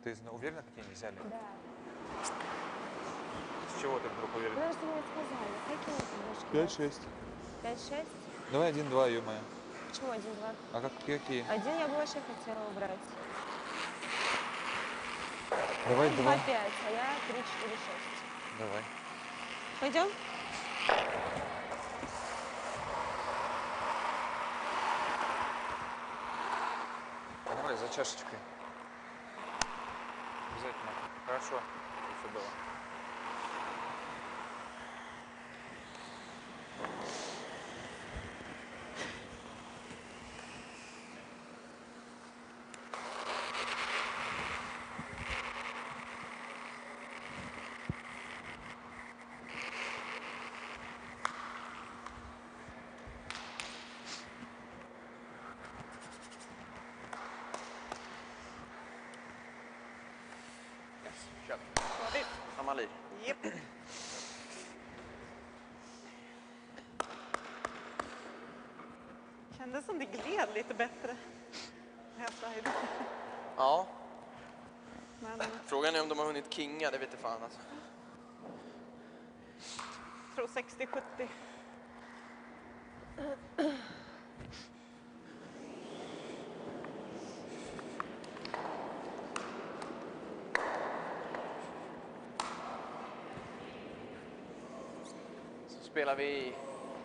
Ты уверена, какие не взяли? Да. С чего ты вдруг уверена? Потому что мне сказали. Какие у тебя башки? 5-6. 5-6? Давай 1-2, ё-моё. Почему 1-2? А какие? Один я бы вообще хотела убрать. Давай 2. 2-5, а я 3-4-6. Давай. Пойдем? Давай за чашечкой. Обязательно. Хорошо. Все было. Samma liv. Japp. Kändes som det gled lite bättre. Ja. Men Frågan är om de har hunnit kinga, det vet jag fan alltså. jag tror 60-70. Så spelar vi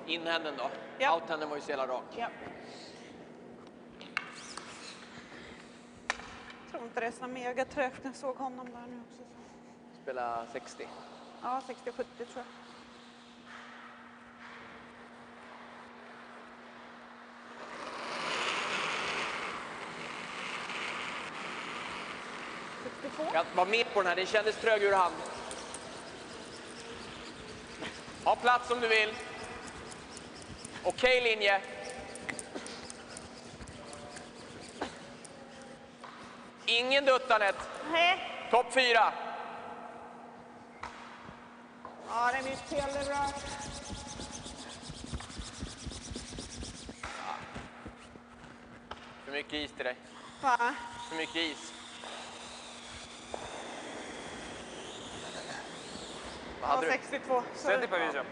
inhänden då. Ja. Outhänden var ju så jävla rak. Ja. Jag tror inte det är så mega trögt när jag såg honom där nu också. Spela 60. Ja, 60-70 tror jag. Jag var med på den här, det kändes trög ur hand. Ha plats om du vill. Okej linje. Ingen duttandet. Nej. Topp 4. Ja, det är mitt fel, det är bra. För mycket is till dig. Va? För mycket is. Vad Ja, hade du? 62. Så Сяди повезем.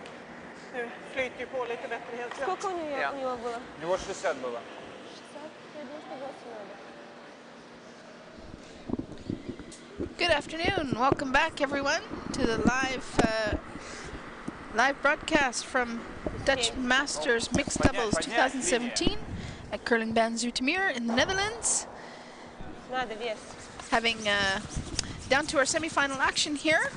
nu flyter ju på lite bättre helt klart. Сколько у него было? У него 60 было. 60? Я думаю, 180 надо. Good afternoon. Welcome back, everyone, to the live broadcast from Dutch Masters Mixed Doubles 2017 at Curling Baan Zoetermeer in the Netherlands. Надо вес. Having down to our semi-final action here.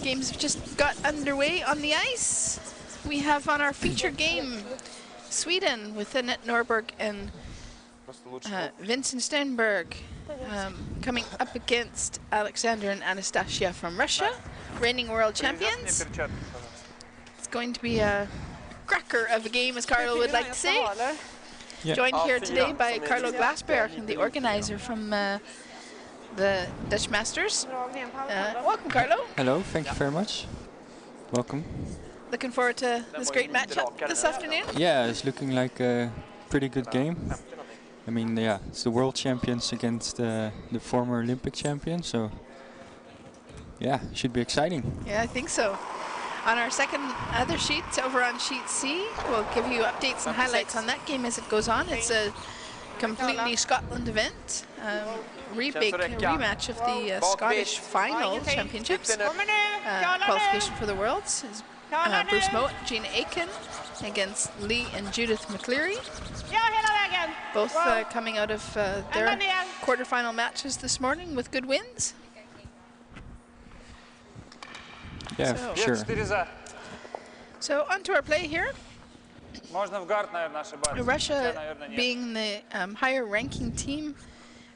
Games have just got underway on the ice. We have on our feature game Sweden with Annette Norberg and Vincent Stenberg coming up against Alexander and Anastasia from Russia, reigning world champions. It's going to be a cracker of a game, as Carlo would like to say. Joined here today by Carlo Glasberg, the organizer from the Dutch Masters. Welcome, Carlo. Hello, thank you very much. Welcome. Looking forward to this great matchup this afternoon. Yeah, it's looking like a pretty good game. I mean, yeah, it's the world champions against the former Olympic champion, so yeah, should be exciting. Yeah, I think so. On our other sheet, over on sheet C, we'll give you updates and highlights on that game as it goes on. It's a completely Scotland event. Rematch of the Scottish final championships. Qualification for the Worlds is Bruce Mowat, Gina Aiken against Lee and Judith McCleary. Both coming out of their quarterfinal matches this morning with good wins. Yeah, so, sure. So on to our play here. Можно в гард, наверное, ошибаться. Russia, being the higher ranking team,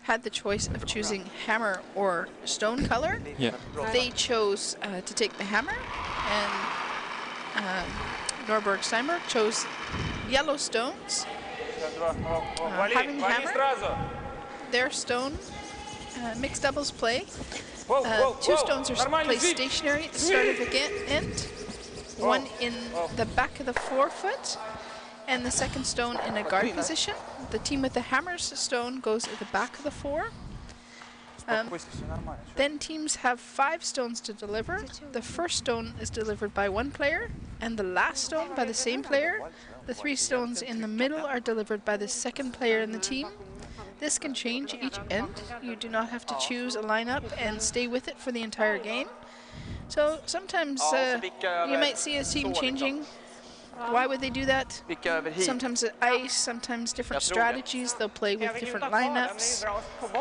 had the choice of choosing hammer or stone color. Yeah. They chose to take the hammer, and Norberg Steinberg chose yellow stones. Having the hammer, their stone mixed doubles play. Two stones are placed stationary at the start of the end. One in the back of the forefoot, and the second stone in a guard position. The team with the hammer's stone goes at the back of the four. Успокойся, все нормально. Чё? Then teams have 5 stones to deliver. The first stone is delivered by one player, and the last stone by the same player. The 3 stones in the middle are delivered by the second player in the team. This can change each end. You do not have to choose a lineup and stay with it for the entire game. So sometimes you might see a team changing. Why would they do that? Sometimes ice, sometimes different strategies. They'll play with different lineups.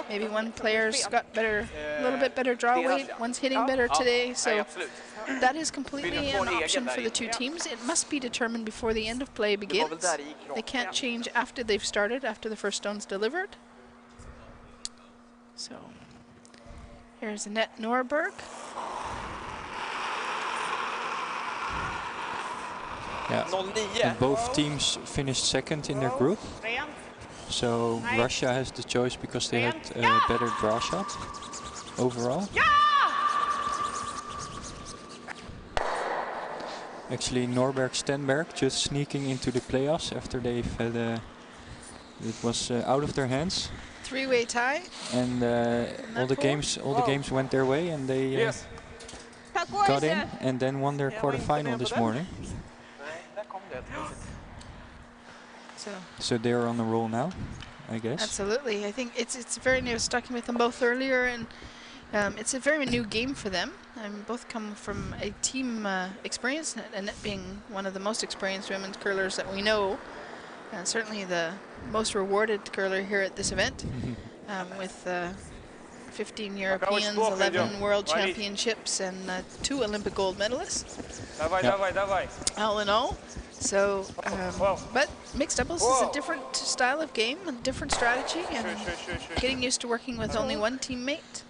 Maybe one player's got a little bit better draw weight, one's hitting better today. So that is completely an option for the 2 teams. It must be determined before the end of play begins. They can't change after they've started, after the first stone's delivered. So here's Annette Norberg. Yeah. And both teams finished second in their group. So Russia has the choice because they had a better draw shot overall. Actually, Norberg Stenberg just sneaking into the playoffs after they've had it was out of their hands. 3-way tie. And all the games went their way, and they got in and then won their quarterfinal this morning. So they're on the roll now, I guess. Absolutely. I think it's very new. I was talking with them both earlier, and it's a very new game for them. Both come from a team experience, and it being one of the most experienced women's curlers that we know. Certainly the most rewarded curler here at this event, with 15 Europeans, 11 World Championships, and 2 Olympic gold medalists. All in all. So, but mixed doubles is a different style of game, a different strategy, and getting used to working with only one teammate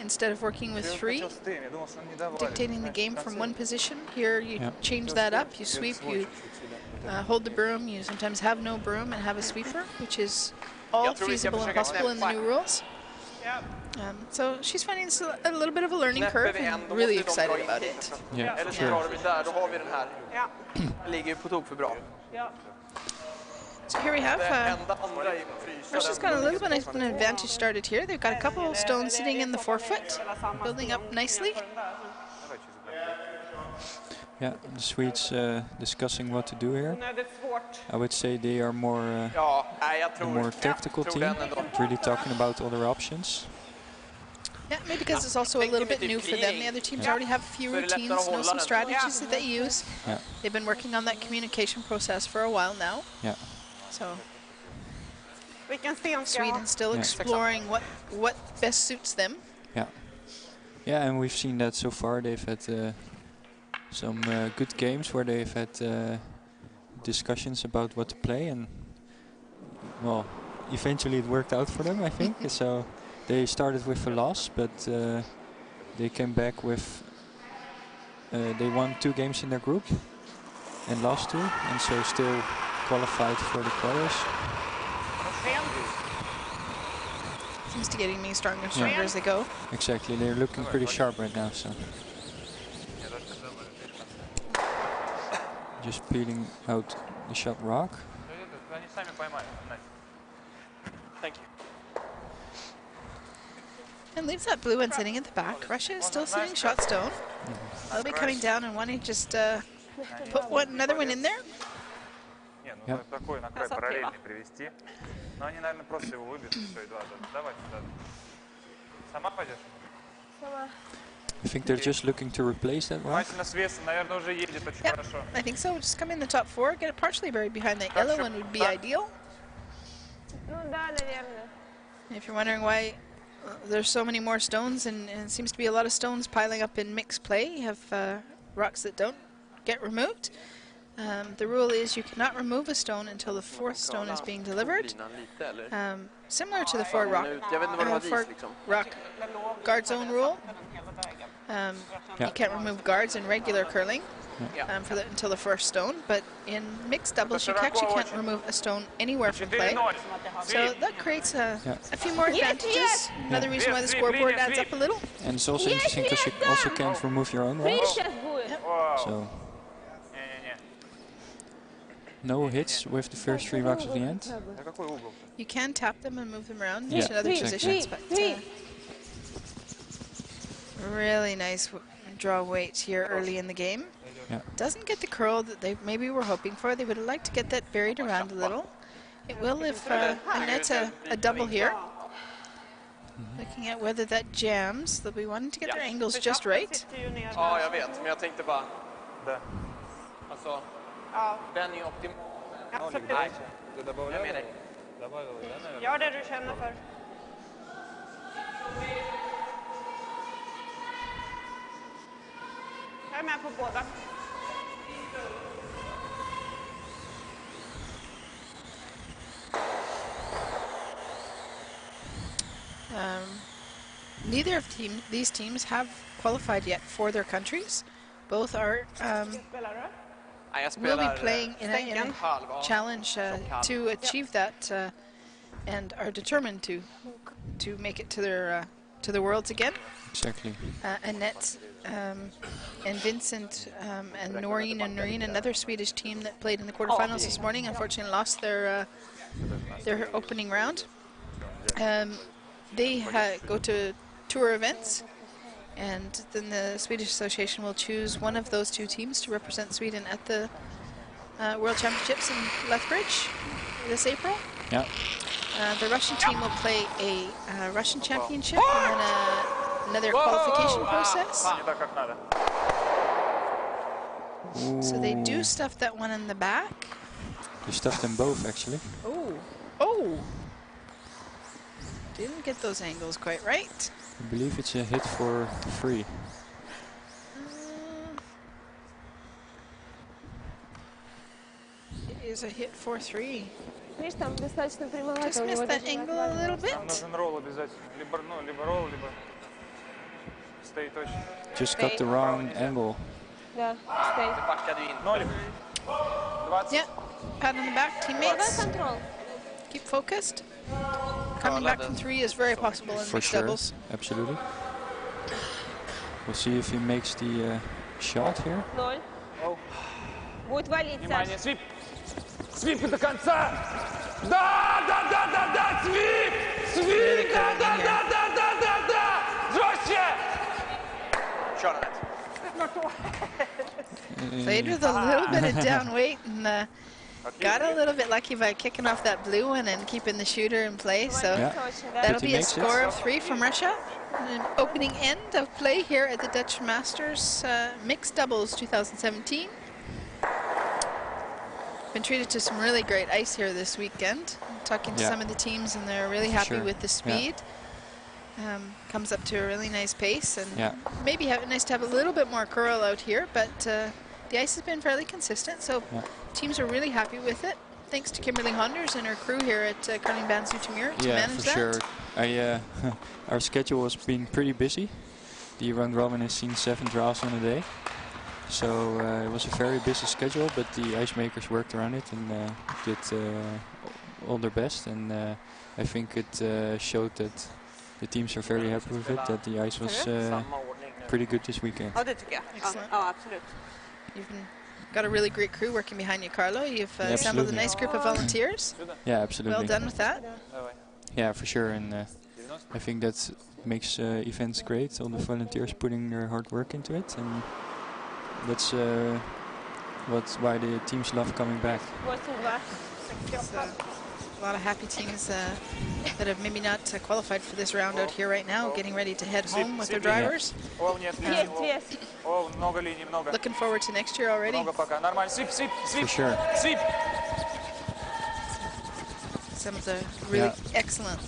instead of working with 3, dictating the game from one position. Here you change that up, you sweep, you hold the broom, you sometimes have no broom and have a sweeper, which is all feasible and possible in the new rules. So she's finding this a little bit of a learning curve and really excited about it. Yeah, sure. So here we have Russia's got a little bit of an advantage started here. They've got a couple of stones sitting in the forefoot, building up nicely. Yeah, the Swedes discussing what to do here. I would say they are more a more tactical team, really talking about other options. Yeah, maybe because it's also a little bit new for them. The other teams already have a few routines, know some strategies that they use. Yeah. They've been working on that communication process for a while now. Yeah. So Sweden's still exploring what best suits them. Yeah. Yeah, and we've seen that so far. They've had some good games where they've had discussions about what to play, and well, eventually it worked out for them, I think. So they started with a loss, but they came back with they won 2 games in their group and lost 2, and so still qualified for the quarters. Seems to getting me stronger and stronger as they go. Exactly, they're looking pretty sharp right now. So just peeling out the shot rock. Thank you. And leaves that blue one sitting at the back. Russia is still sitting shot stone. They'll be coming down and wanting to just put another one in there. I think they're just looking to replace that rock. Yeah, I think so. Just come in the top 4, get it partially buried behind that yellow one would be ideal. If you're wondering why there's so many more stones, and it seems to be a lot of stones piling up in mixed play, you have rocks that don't get removed. The rule is you cannot remove a stone until the 4th stone is being delivered. Similar to the 4 rock guard zone rule. You can't remove guards in regular curling until the 1st stone, but in mixed doubles you actually can't remove a stone anywhere from play. So that creates a few more advantages. Another reason why the scoreboard adds up a little. And it's also interesting because you also can't remove your own rocks. So no hits with the first 3 rocks at the end. Да какой угол? You can tap them and move them around Yeah, to other exactly. positions, but really nice draw weight here early in the game. Yeah. Doesn't get the curl that they maybe were hoping for. They would have liked to get that buried around a little. It will if Annette's a double here. Looking at whether that jams. They'll be wanting to get their angles just right. Sitter ju ner. Ja, jag vet, men jag tänkte bara, Да. alltså, Ja, den är optimal. absolut. Ты добавлял? Jag menar, Добавил, да, наверное? Gör det du känner för. Jag är med på båda. Neither of these teams have qualified yet for their countries. Both are Spelar du? nej, jag will be spelar playing in a halv. Ja. challenge to achieve that and are determined to make it to the worlds again. Exactly. Annette and Vincent and Noreen and Noreen, another Swedish team that played in the quarterfinals this morning, unfortunately lost their opening round. They go to tour events, and then the Swedish Association will choose one of those 2 teams to represent Sweden at the World Championships in Lethbridge this April. Yeah. The Russian team will play a Russian championship and then another qualification process. Не так, как надо. So they do stuff that one in the back. You stuffed them both, actually. Oh! Didn't get those angles quite right. I believe it's a hit for 3. It is a hit for 3. Видишь, там достаточно прямовато. Just у него missed that даже angle a little Нам bit. нужен ролл обязательно. Либо ролл, либо стоит точно. Just got the wrong angle. Да, стоит. Det backade ju in. 0. 20. Yeah, pat on the back, Давай teammates. контрол. Keep focused. Coming back from 3 is very possible in For mixed sure. doubles. Absolutely. We'll see if he makes the shot here. 0. Будет валить, Внимание, Саш. свип! Свип до конца! Да, да, да, да, да, свип! Свип! Да, да, да, да, да, да, да! Жестче! Kör Annette. Played with a little bit of down weight and got a little bit lucky by kicking off that blue one and keeping the shooter in play. So Yeah. Точно, да. that'll But he be a makes it. score of 3 from Russia. An opening end of play here at the Dutch Masters Mixed Doubles 2017. Been treated to some really great ice here this weekend. I'm talking to Yeah. some of the teams and they're really happy Sure. with the speed. Comes up to a really nice pace and Yeah. maybe nice to have a little bit more curl out here, but the ice has been fairly consistent, so Yeah. teams are really happy with it. Thanks to Kimberly Honders and her crew here at Curling Band Zoetermeer to Yeah, manage for that. sure. Our schedule has been pretty busy. The round robin has seen 7 draws in a day. So it was a very busy schedule, but the ice makers worked around it and did all their best. And I think it showed that the teams are very happy with it, that the ice was Samma ordning nu. pretty good this weekend. Ja, det tycker jag. Excellent. Ja, absolut. You've got a really great crew working behind you, Carlo. You've Yeah, assembled a absolutely. nice group of volunteers. Yeah, absolutely. Well done with that. Давай. Yeah, for sure. And I think that makes events great. All the volunteers putting their hard work into it, and that's why the teams love coming back. 8-2. So, a lot of happy teams that have maybe not qualified for this round out here right now, getting ready to head home with their drivers. Ол, нет, линий. Есть вес. Ол, много линий, много. Looking forward to next year already. Много пока. Нормально. Свип, свип, свип. For sure. Свип. Some of the really excellent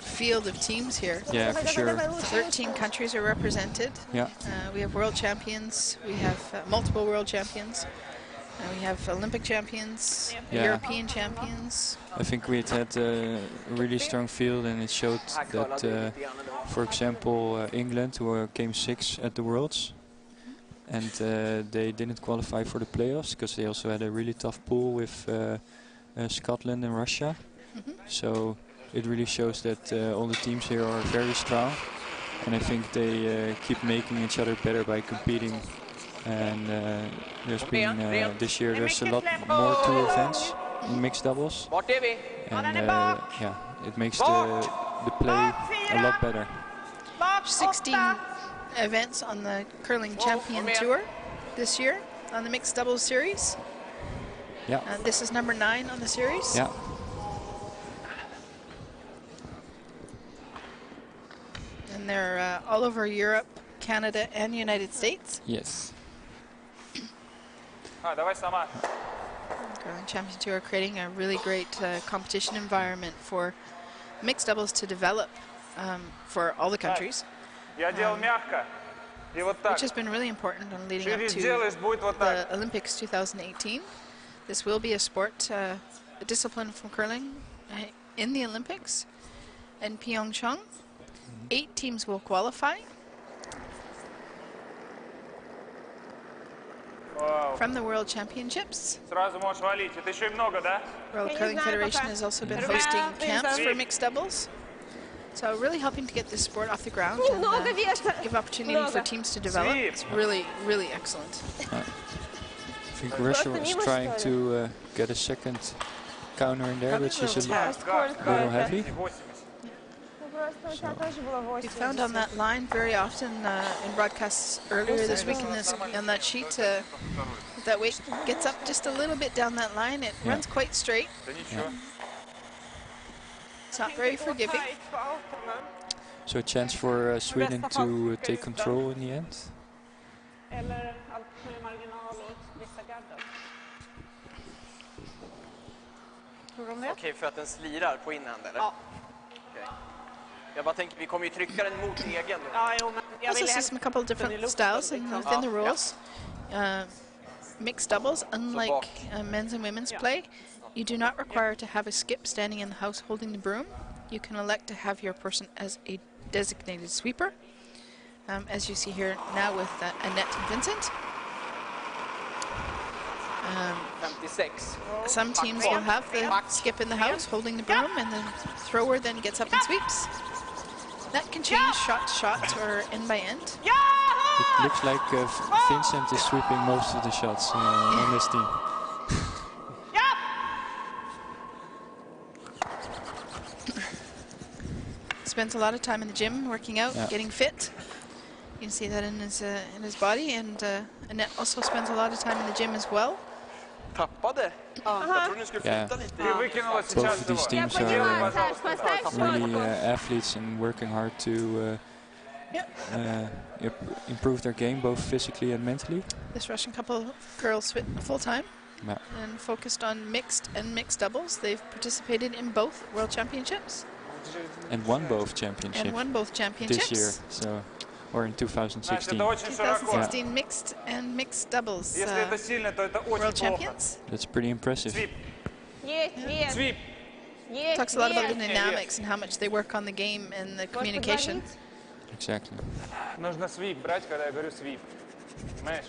field of teams here. Yeah, for sure. 13 countries are represented. Yeah. We have world champions, we have multiple world champions, we have Olympic champions, Yeah. European champions. I think we had a really strong field, and it showed that, for example, England, who came 6th at the Worlds, and they didn't qualify for the playoffs because they also had a really tough pool with Scotland and Russia. So it really shows that all the teams here are very strong, and I think they keep making each other better by competing And there's been this year there's a lot more tour events in mixed doubles, Vart är vi? and yeah, it makes the play a lot better. 16 events on the Curling Champion Tour this year on the mixed doubles series. Yeah. This is number 9 on the series. Yeah. And they're all over Europe, Canada, and United States. Yes. Давай сама. Curling Champion Tour creating a really great competition environment for mixed doubles to develop for all the countries, Я делал мягко. И вот так. which has been really important on leading up Шире to делаешь, будет вот так. the Olympics 2018. This will be a sport, a discipline from curling in the Olympics in Pyeongchang. 8 teams will qualify Вау. from the World Championships. Сразу можешь валить. Это еще и много, да? World Я не Curling знаю Federation пока. has also been Ребята, hosting camps for Свип. mixed doubles. So really helping to get this sport off the ground and Много вешка. give opportunity for Много. teams to develop. Свип. It's really, really excellent. I think Russia was trying to get a second counter in there, which is a little heavy. И 80. Ну, просто у тебя тоже было We 80. found on that line very often in broadcasts earlier this week on that sheet that weight gets up just a little bit down that line. It runs quite straight. Да ничего. It's not very forgiving. Tajt på autona. So a chance for Sweden to take control in the end. Eller allt med marginal och vissa gaddar. Tror de det? Okej, för att den slirar på inhand eller? Ja. Okej. Jag bara tänker, vi kommer ju trycka den mot egen då. Ja, jo, men jag Also, ville this is a couple of different styles within the rules. Mixed doubles, unlike men's and women's play, you do not require to have a skip standing in the house holding the broom. You can elect to have your person as a designated sweeper, as you see here now with Annette and Vincent. 56. Some teams will have the skip in the house holding the broom, and the thrower then gets up and sweeps. That can change shot to shot or end by end. It looks like Vincent is sweeping most of the shots on this team. Spends a lot of time in the gym working out, Yeah. getting fit. You can see that in his body, and Annette also spends a lot of time in the gym as well. Tappade? Jag trodde ni skulle flytta lite. Ты выкинула Both сейчас of these его. teams Поняла, are Саш, поставь really щетку. athletes and working hard to improve their game, both physically and mentally. This Russian couple girls fit full time Yeah. and focused on mixed and mixed doubles. They've participated in both World Championships And won both and championships won both championships. this year, so or in Значит, 2016. это очень широко. 2016 mixed and mixed doubles Если это сильно, то это World очень плохо. Champions. That's pretty impressive. Свип. Есть, вес. Свип. Есть, Talks a lot about the вес. dynamics and how much they work on the game and the Можешь communication. подвалить? Exactly. Нужно свип брать, когда я говорю свип. Понимаешь?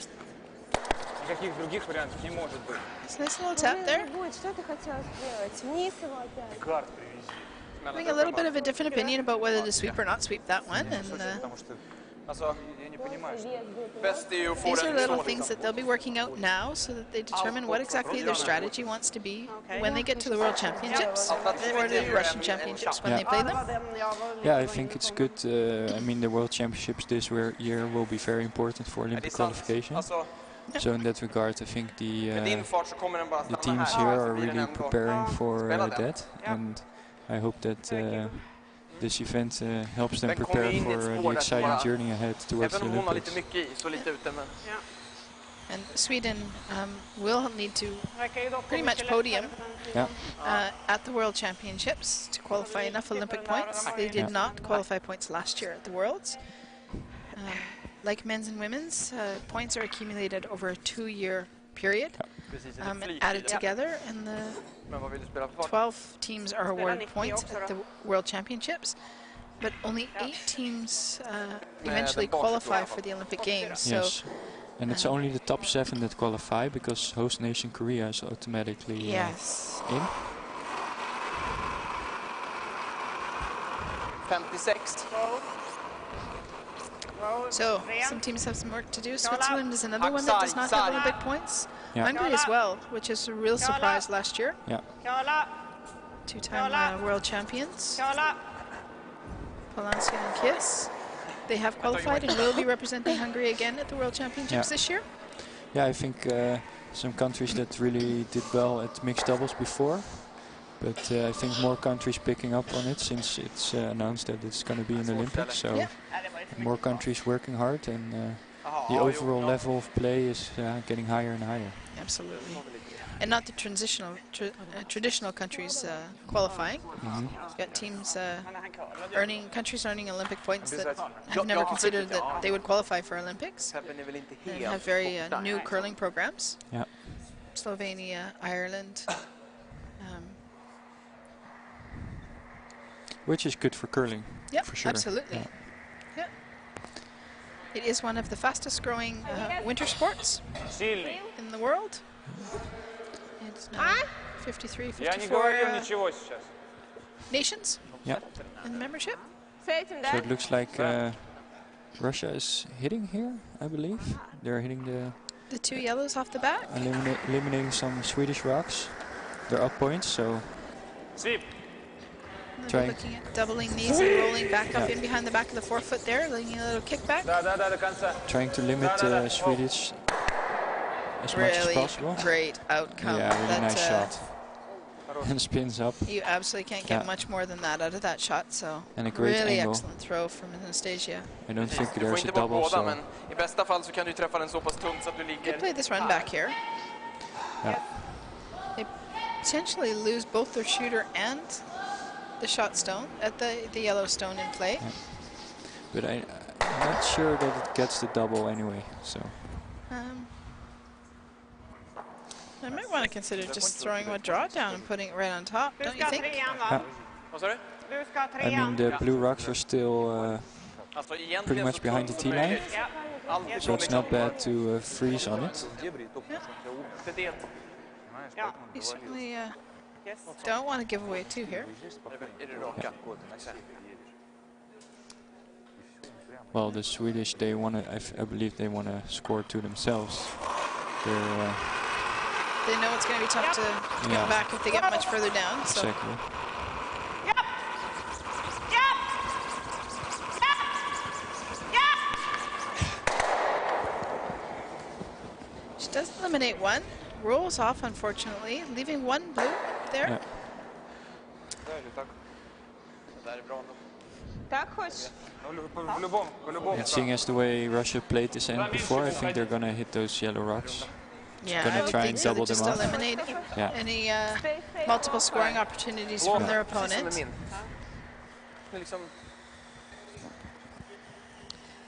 Никаких других вариантов не может быть. It's a nice little Ну, tap блин, there. не будет. Что ты хотела сделать? Вниз его опять. Карт привези. Having a little bit of a different opinion about whether to sweep or not sweep that one. And Потому что Alltså, я не понимаю, что... Вес будет. bäst är ju att få these are den little så things liksom. that they'll be working out now so that they determine what exactly their strategy wants to be when they get to the World Championships or the Russian Championships when they play Det them. var den jag var Yeah, I think it's good. I mean, the World Championships this year will be very important for Ja, det är Olympic sant. qualification. Alltså, So in that regard, I think med din fart så kommer den bara the stanna teams här. here så are blir den really ändå- preparing for Spela den. that, and I hope that this event helps them Den kommer prepare in i ett for spår the där exciting bara- journey ahead towards the Även om hon har lite Olympics. mycket i, så lite ute men... And Sweden will need to verkar ju dock pretty mycket much podium. lättare för den. Yeah. at the World Championships to qualify enough Olympic points. They did not qualify points last year at the Worlds. Like men's and women's, points are accumulated over a 2-year period, Precis, lite and flyt added i det. together, and the Men vad vill du spela för fart? 12 teams are awarded 90 points också at då. the World Championships, but only 8 teams eventually den bortre qualify tror jag. for the Olympic Games. So Yes, and it's only the top 7 that qualify because host nation Korea is automatically yes, in. 56. So some teams have some work to do. Switzerland is another one that does not have Olympic points. Yeah. Hungary as well, which is a real surprise last year. Yeah. Two-time world champions. Polanska and Kiss. They have qualified and will be representing Hungary again at the World Championships this year. Yeah, I think some countries that really did well at mixed doubles before. But I think more countries picking up on it since it's announced that it's going to be in the Olympics. So more countries working hard, and the overall level of play is getting higher and higher. Absolutely. And not the traditional countries qualifying. You've got teams countries earning Olympic points that have never considered that they would qualify for Olympics. And have very new curling programs. Yeah. Slovenia, Ireland. Which is good for curling. Yep, for sure. absolutely. Yeah. It is one of the fastest growing winter sports in the world. It's now 53, 54 nations in the membership. So it looks like Russia is hitting here, I believe. They're hitting the two yellows off the bat. Eliminating some Swedish rocks. They're up points, so... Looking at doubling these and rolling back up in behind the back of the forefoot there, leaving a little kickback. Trying to limit Swedish as much as possible. Great outcome. Yeah, really nice shot. And spins up. You absolutely can't get much more than that out of that shot. So and a great really angle. Excellent throw from Anastasia. I don't think there's a double. So. Could play this run back here. Yeah. They potentially lose both their shooter and the shot stone at the yellow stone in play. Yeah. But I'm not sure that it gets the double anyway. So. I might want to consider just throwing a draw down and putting it right on top, don't you think? Yeah. I mean, the blue rocks are still pretty much behind the tee line, so it's not bad to freeze on it. Yeah. You certainly don't want to give away two here. Well, the Swedish, they want to, I believe they want to score two themselves. They know it's going to be tough to come back if they get much further down. So. Exactly. She does eliminate one, rolls off unfortunately, leaving one blue there. And seeing as the way Russia played this end before, I think they're going to hit those yellow rocks. Yeah, going to try and double them up. Eliminate any multiple scoring opportunities from their opponent.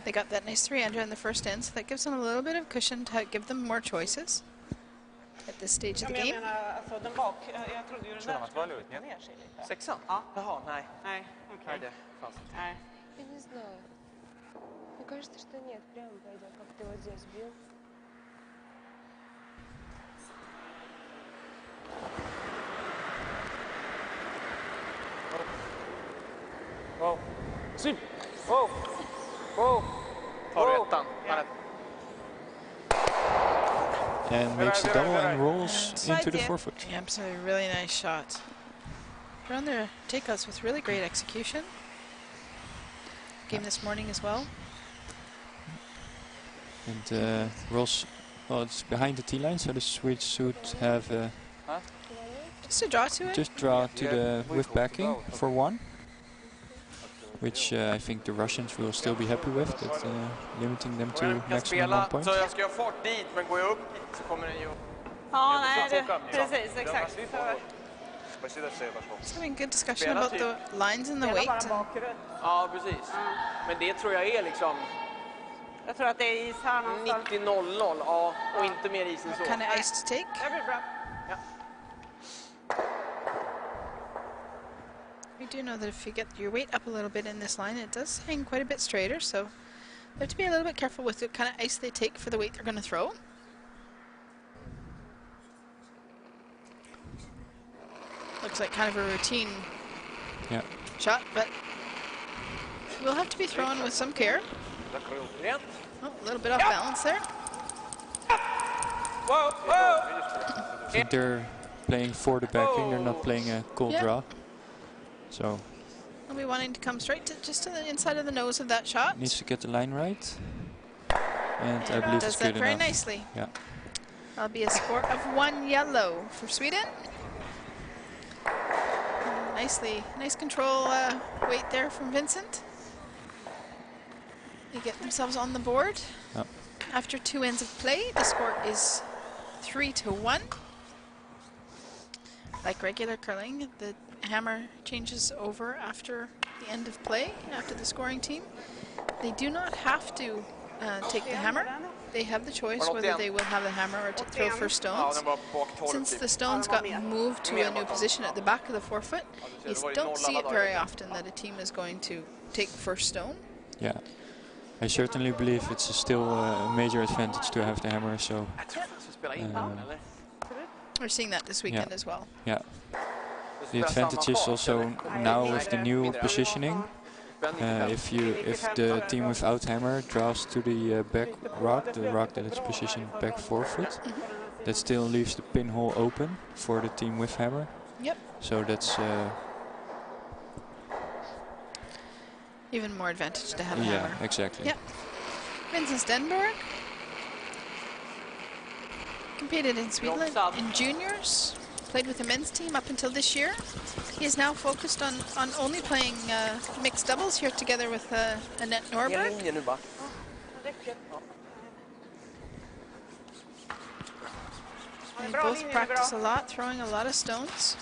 They got that nice 3-under in the first end, so that gives them a little bit of cushion to give them more choices at this stage of the game. Я не знаю. Мне кажется, что нет. Прямо пойдем, как ты вот здесь бил. Oh. Sweep. Oh. Oh. And makes the double and rolls into the forefoot. Yeah, absolutely, really nice shot. They're on their takeouts with really great execution. Game this morning as well. And rolls, well, it's behind the tee line, so the Swedes should have just a draw to it. Just draw to the with backing for one, which I think the Russians will still be happy with, but limiting them to maximum 1 point. Just having good discussion about the lines and the weight. Ja, precis. Men det tror jag är liksom... Jag tror att det är is här någonstans. 90-0-0, ja, och inte mer is än så. What kind of ice to take? Det blir bra. Ja. We do know that if you get your weight up a little bit in this line, it does hang quite a bit straighter, so you have to be a little bit careful with the kind of ice they take for the weight they're going to throw. Looks like kind of a routine shot, but will have to be thrown with some care. Закрыл. Рент. Oh, a little bit off balance there. Whoa, whoa. I think they're playing for the backing, they're not playing a cold Yeah. draw. So I'll be wanting to come straight to just to the inside of the nose of that shot. needs to get the line right. And I believe Does it's that good very enough. nicely. Yeah. That'll be a score of 1 yellow for Sweden. Nice control weight there from Vincent. They get themselves on the board. Yep. After 2 ends of play, the score is 3-1. Like regular curling, the hammer changes over after the end of play, after the scoring team. They do not have to take the hammer. They have the choice whether they will have the hammer or to throw for Ja, stones. den var bak 12 Since typ. the stones got moved to a new position at the back of the forefoot, you don't see it very often that a team is going to take first stone. Yeah. I certainly believe it's still a major advantage to have the hammer, so Jag tror att vi spelar in den, eller? We're seeing that this weekend as well. yeah. Vi The spelar advantage samma is fart, also eller? now with the new positioning. If the team without hammer draws to the back rock, the rock that is positioned back forefoot, that still leaves the pinhole open for the team with hammer. Yep. So that's Even more advantage to have a yeah, hammer. exactly. Yep. Vincent Stenberg competed in Sweden in juniors, played with the men's team up until this year. He is now focused on only playing mixed doubles here together with Annette En Norberg. linje nu bara. They both practice a lot, throwing a lot of stones.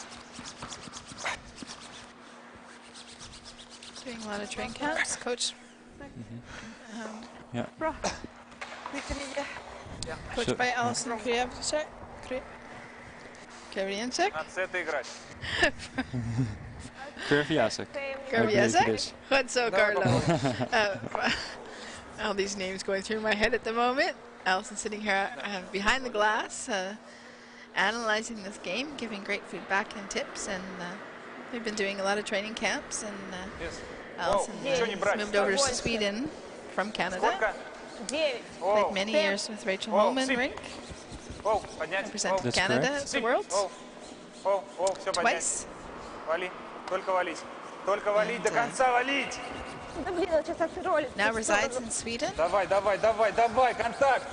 Doing a lot of train camps. Coach, Yeah. Bra. 99. coached So- by Alison Kriviansek. Це играть. Krushelnitsky. I believe it is. What's so, Carlo? All these names going through my head at the moment. Alison sitting here behind the glass, analyzing this game, giving great feedback and tips, and we've been doing a lot of training camps, and Yes. Alison Ничего не брать. moved over to Sweden from Canada. Сколько? 9. Played many years with Rachel Holman Rink, Оу, поднять. represented That's Canada correct. at the Worlds Оу, все поднять. twice. Вали, только валить. Только валить, до конца валить. Да блин, он сейчас отролит. Now resides in Sweden. Давай, контакт.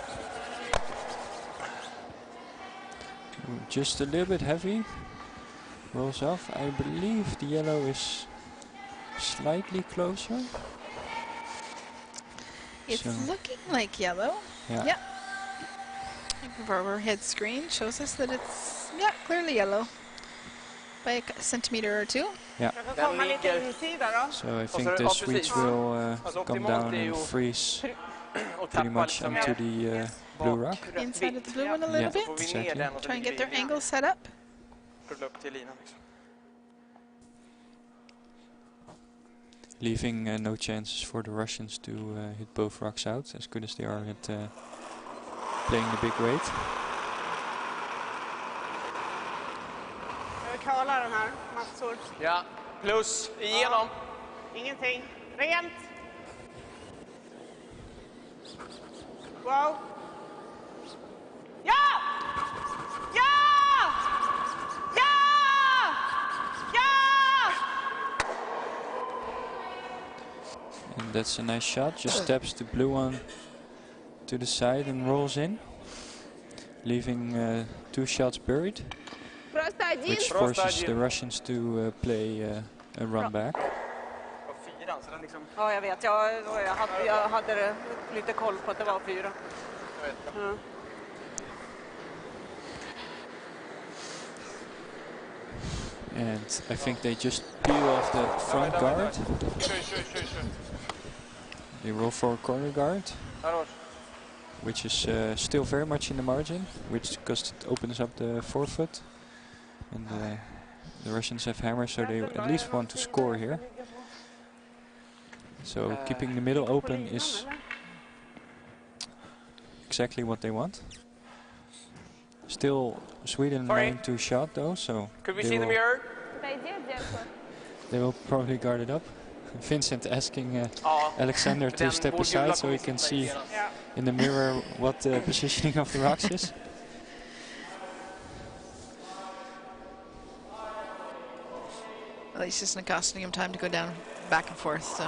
Just a little bit heavy. Rolls off. I believe the yellow is slightly closer. It's So- looking like yellow. Yeah. Yeah. Our overhead screen shows us that it's, clearly yellow by a centimeter or two. Jag kan komma lite insida då. So I think Also, the obviously- Swedes will Also come optimalt down är ju- and freeze Och pretty tappa much liksom onto the blue rock. Inside of the blue one a little Yeah. bit. Får vi ner Exactly. den och så Try and blir get their vi angle set up. rulla upp till linan liksom. Leaving no chances for the Russians to hit both rocks out, as good as they are at playing the big weight. Jag kalar den här, massor. Ja, plus igenom. Ingenting. Rent. Wow. Ja! Ja! Ja! Ja! And that's a nice shot, just steps the blue one to the side and rolls in, leaving 2 shots buried, Просто один. which forces the Russians to play a run back. Och 4, så den liksom... Ja, jag vet. Jag hade lite koll på att det var 4. Ja. And I think they just peel off the front guard. Еще. They roll for a corner guard, Хорош. which is still very much in the margin, because it opens up the forefoot. And the Russians have hammers, so they at least want to score here. So keeping the middle open is exactly what they want. Still Sweden Sorry. 9-2 shot though, so Could we they see the will, mirror? Отойди от зеркала. they will probably guard it up. Vincent asking Ja, Alexander to den step vår gula aside so he kommer can sitta see igenom. Ja. in the mirror what the positioning of the rocks is. At least it's not costing him time to go down back and forth. So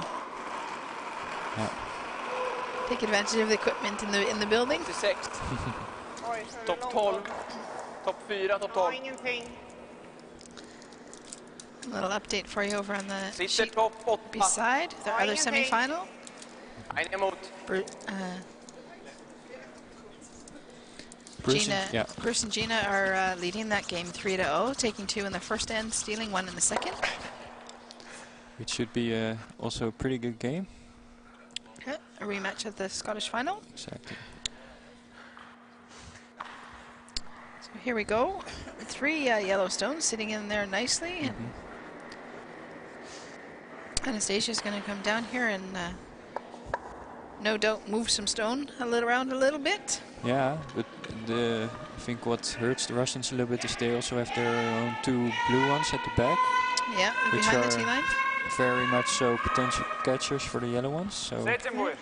Yeah. take advantage of the equipment in the building. 86, Oj, så är det topp långt 12, bort. topp 4, topp Ja, 12. ingenting. A little update for you over on the Sitter sheet topp 8. beside the other ingenting. semi-final. Nej, emot. Bruce Gina, and, yeah. Bruce and Gina are leading that game 3-0, taking 2 in the first end, stealing 1 in the second. Which should be also a pretty good game. Yeah, a rematch of the Scottish final. Exactly. So here we go. 3 Yellowstones sitting in there nicely. And Anastasia's going to come down here and no doubt move some stone around a little bit. Yeah, but I think what hurts the Russians a little bit is they also have their own 2 blue ones at the back. Yeah, Which behind the are- tee line. Very much so potential catchers for the yellow ones. So С этим будешь?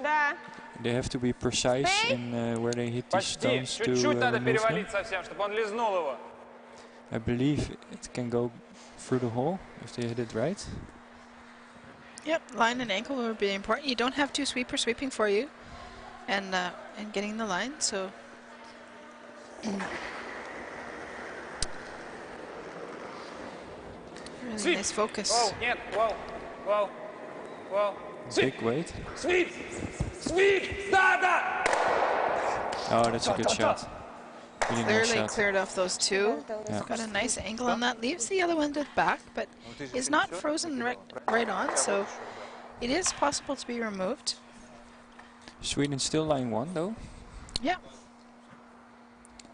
Да. they have to be precise in where they hit these Почти. stones to Чуть-чуть надо remove them. перевалить совсем, чтобы он лизнул его. I believe it can go through the hole if they hit it right. Yep, line and ankle will be important. You don't have 2 sweepers sweeping for you and getting the line, so really Sweep. nice focus. Воу, нет, воу, воу, воу. Big weight. Свип! Свип! Да, да! Oh, that's a good shot. Really nice Clearly shot. cleared off those 2. Yeah. Got a nice angle on that. Leaves the yellow end at the back, but is not frozen right on, so it is possible to be removed. Sweden still line 1 though. Yeah,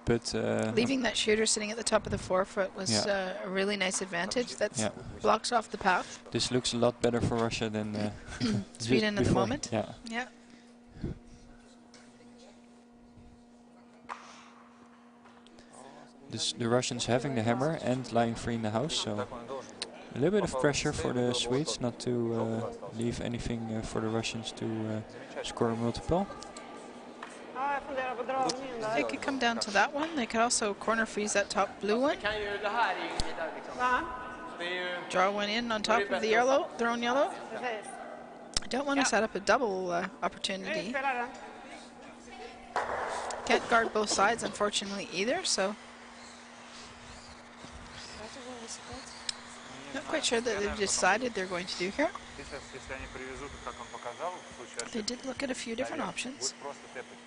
But leaving that shooter sitting at the top of the forefoot was Yeah. a really nice advantage. That Yeah. blocks off the path. this looks a lot better for Russia than just Sweden at the before. moment. Yeah. Yeah. The Russians having the hammer and lying free in the house, so a little bit of pressure for the Swedes not to leave anything for the Russians to score a multiple. Ja, jag funderar på dragningen They där. could come down to that one. They could also corner freeze that top blue one. Kan ju, det här är ju vidare liksom. Va? Det är ju... Draw one in on top of the yellow, their own yellow. Precis. I don't want to set up a double Nu opportunity. spelar den. Can't guard both sides, unfortunately, either, so not quite sure that they've decided they're going to do here. Если они привезут, как он показал, в случае They did look at a few different options. будет просто тэпать.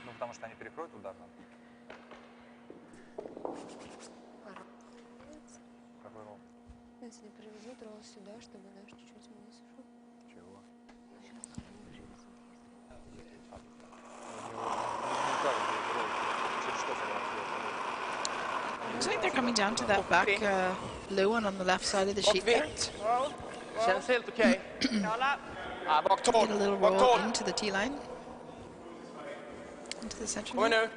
Ну, потому что они перекроют удар. Какой ролл? Если привезут ролл сюда, чтобы наш чуть-чуть вниз ушел. Чего? Looks like they're coming down to that back blue one on the left side of the sheet there. Känns helt okej. Jalla. Ja, bak Get 12. a little Bak roll 12. into the tee line. Into the central Kom igen line.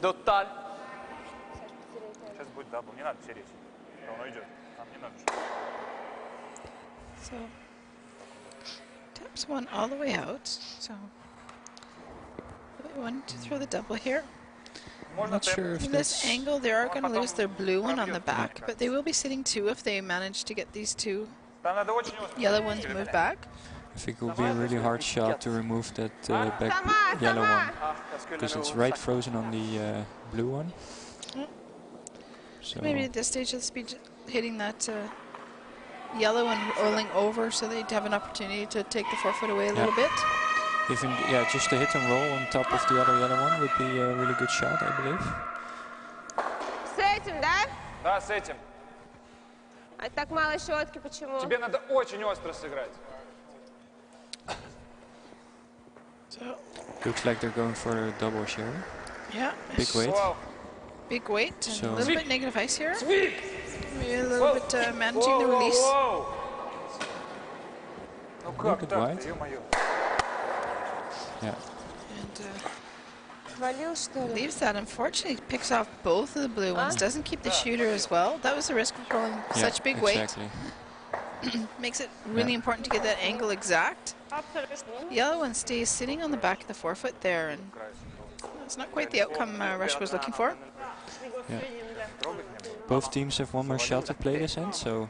nu. Duttar. Сейчас будет дабл. Не надо тереть. Он уйдет. Нам не надо. So taps one all the way out. So we want to throw the double here. Можно Not sure if In this that's angle, they are going to lose their blue one on the back, but they will be sitting 2 if they manage to get these 2 Там надо очень остро. yellow ones moved back. I think it will be a really hard shot to remove that back yellow one Ja, jag skulle because it's nog right sagt- frozen on the blue one. Mm. So Maybe at this stage of the speed, hitting that yellow and rolling over so they'd have an opportunity to take the forefoot away a little bit. even just to hit and roll on top of the other yellow one would be a really good shot, I believe. С этим, да? Да, с этим. А так мало щетки, почему? Тебе надо очень остро сыграть. So, Looks like they're going for a double share. yeah, Big weight. Вау. big weight and So- a little bit negative ice here. Свип! Maybe a little bit managing the Воу, release. воу, воу. Ну Look как at так-то, white. ё-моё. Yeah. And свалил, что ли? Leaves that, unfortunately, picks off both of the blue ones. Doesn't keep the shooter as well. That was the risk of rolling such big exactly. weight. Makes it really important to get that angle exact. Yellow one stays sitting on the back of the forefoot there, and it's not quite the outcome Russia was looking for. Yeah. Both teams have one more shot to play this end, so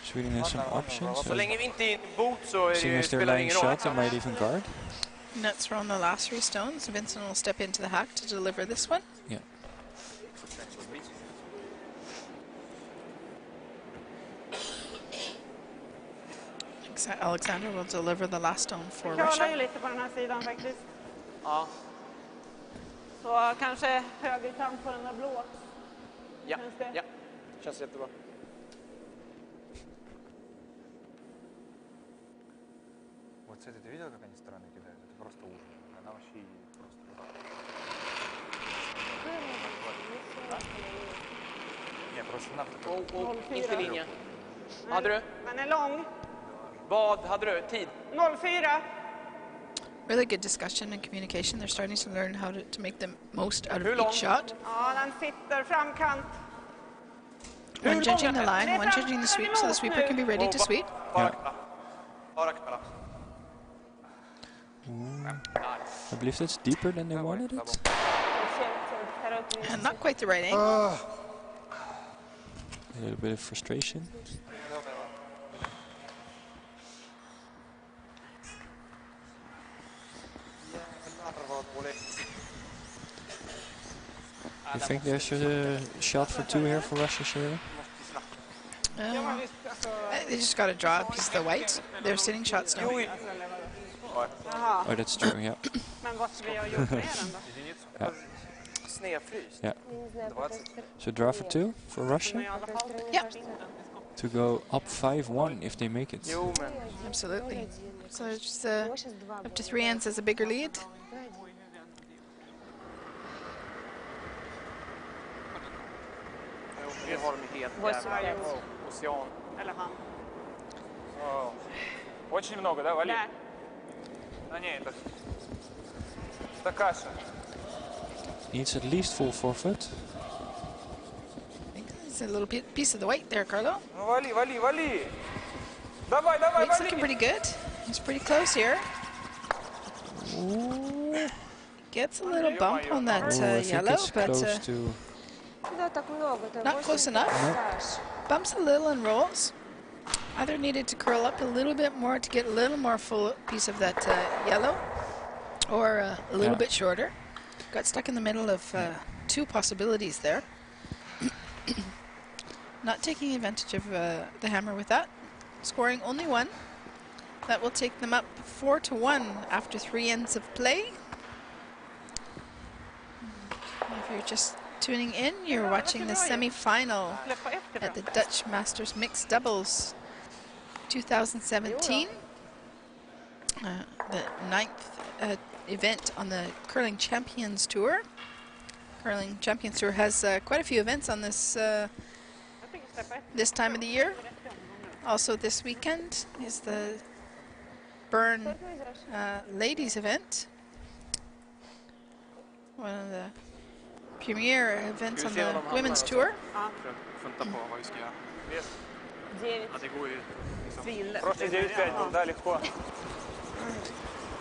Sweden has some options. Så länge vi inte är in bot så Seeing as they're spelar det laying ingen roll. shot, they might even guard. Nuts are on the last 3 stones. Vincent will step into the hack to deliver this one. Yeah. Alexander will deliver the last stone for Krålar ju Russia. lite på den här sidan faktiskt. Ja. Så kanske höger kant på den där blå. Ja. Känns det? Ja. Känns jättebra. Вот, кстати, ты видел, как они странно кидают? Это просто ужас. Она вообще просто... Не, просто она... Inte linjen. Hade du? Den är lång. Vad hade du? Tid? 04. Really good discussion and communication. They're starting to learn how to make the most out Hur of lång? each shot. Ja, den sitter framkant. One Hur judging the långa? line, one judging the sweep, so the sweeper can be ready to sweep. Bara kalla. Bara kalla. I believe that's deeper than they wanted it. And not quite the right angle. A little bit of frustration. You think there's a shot for 2 here for Russia, Shirley? They just got to draw a piece of the white. They're sitting shots now. Oh, that's true, yeah. Men vad ska vi ha gjort med den då? Yeah. Snedfryst. Yeah. So draw for 2 for Russia Yeah, to go up 5-1 if they make it. Jo, men... absolutely. So it's just up to 3 ends as a bigger lead. Vi har dem helt jävla ocean. Eller han. Очень много, да, вали? Där. Да не, это... Это каша. Needs at least full forefoot. I think there's a little piece of the white there, Carlo. Ну вали, вали, вали! Давай, давай, White's looking вали! pretty good. He's pretty close here. Gets a little bump on that Oh, I think yellow, it's but close to... Да, так много. not close enough. Bumps a little and rolls. Either needed to curl up a little bit more to get a little more full piece of that yellow, or a little bit shorter. Got stuck in the middle of 2 possibilities there. Not taking advantage of the hammer with that. Scoring only 1. That will take them up 4-1 after 3 ends of play. If you're just tuning in, you're watching the semi-final at the Dutch Masters Mixed Doubles 2017. The 9th event on the Curling Champions Tour. Curling Champions Tour has quite a few events on this this time of the year. Also this weekend is the Bern ladies event. One of the premier events on the women's tour. Funta på vad vi ska göra. 9. Ja, det går ju. Прошлый 9-5 был, да, легко.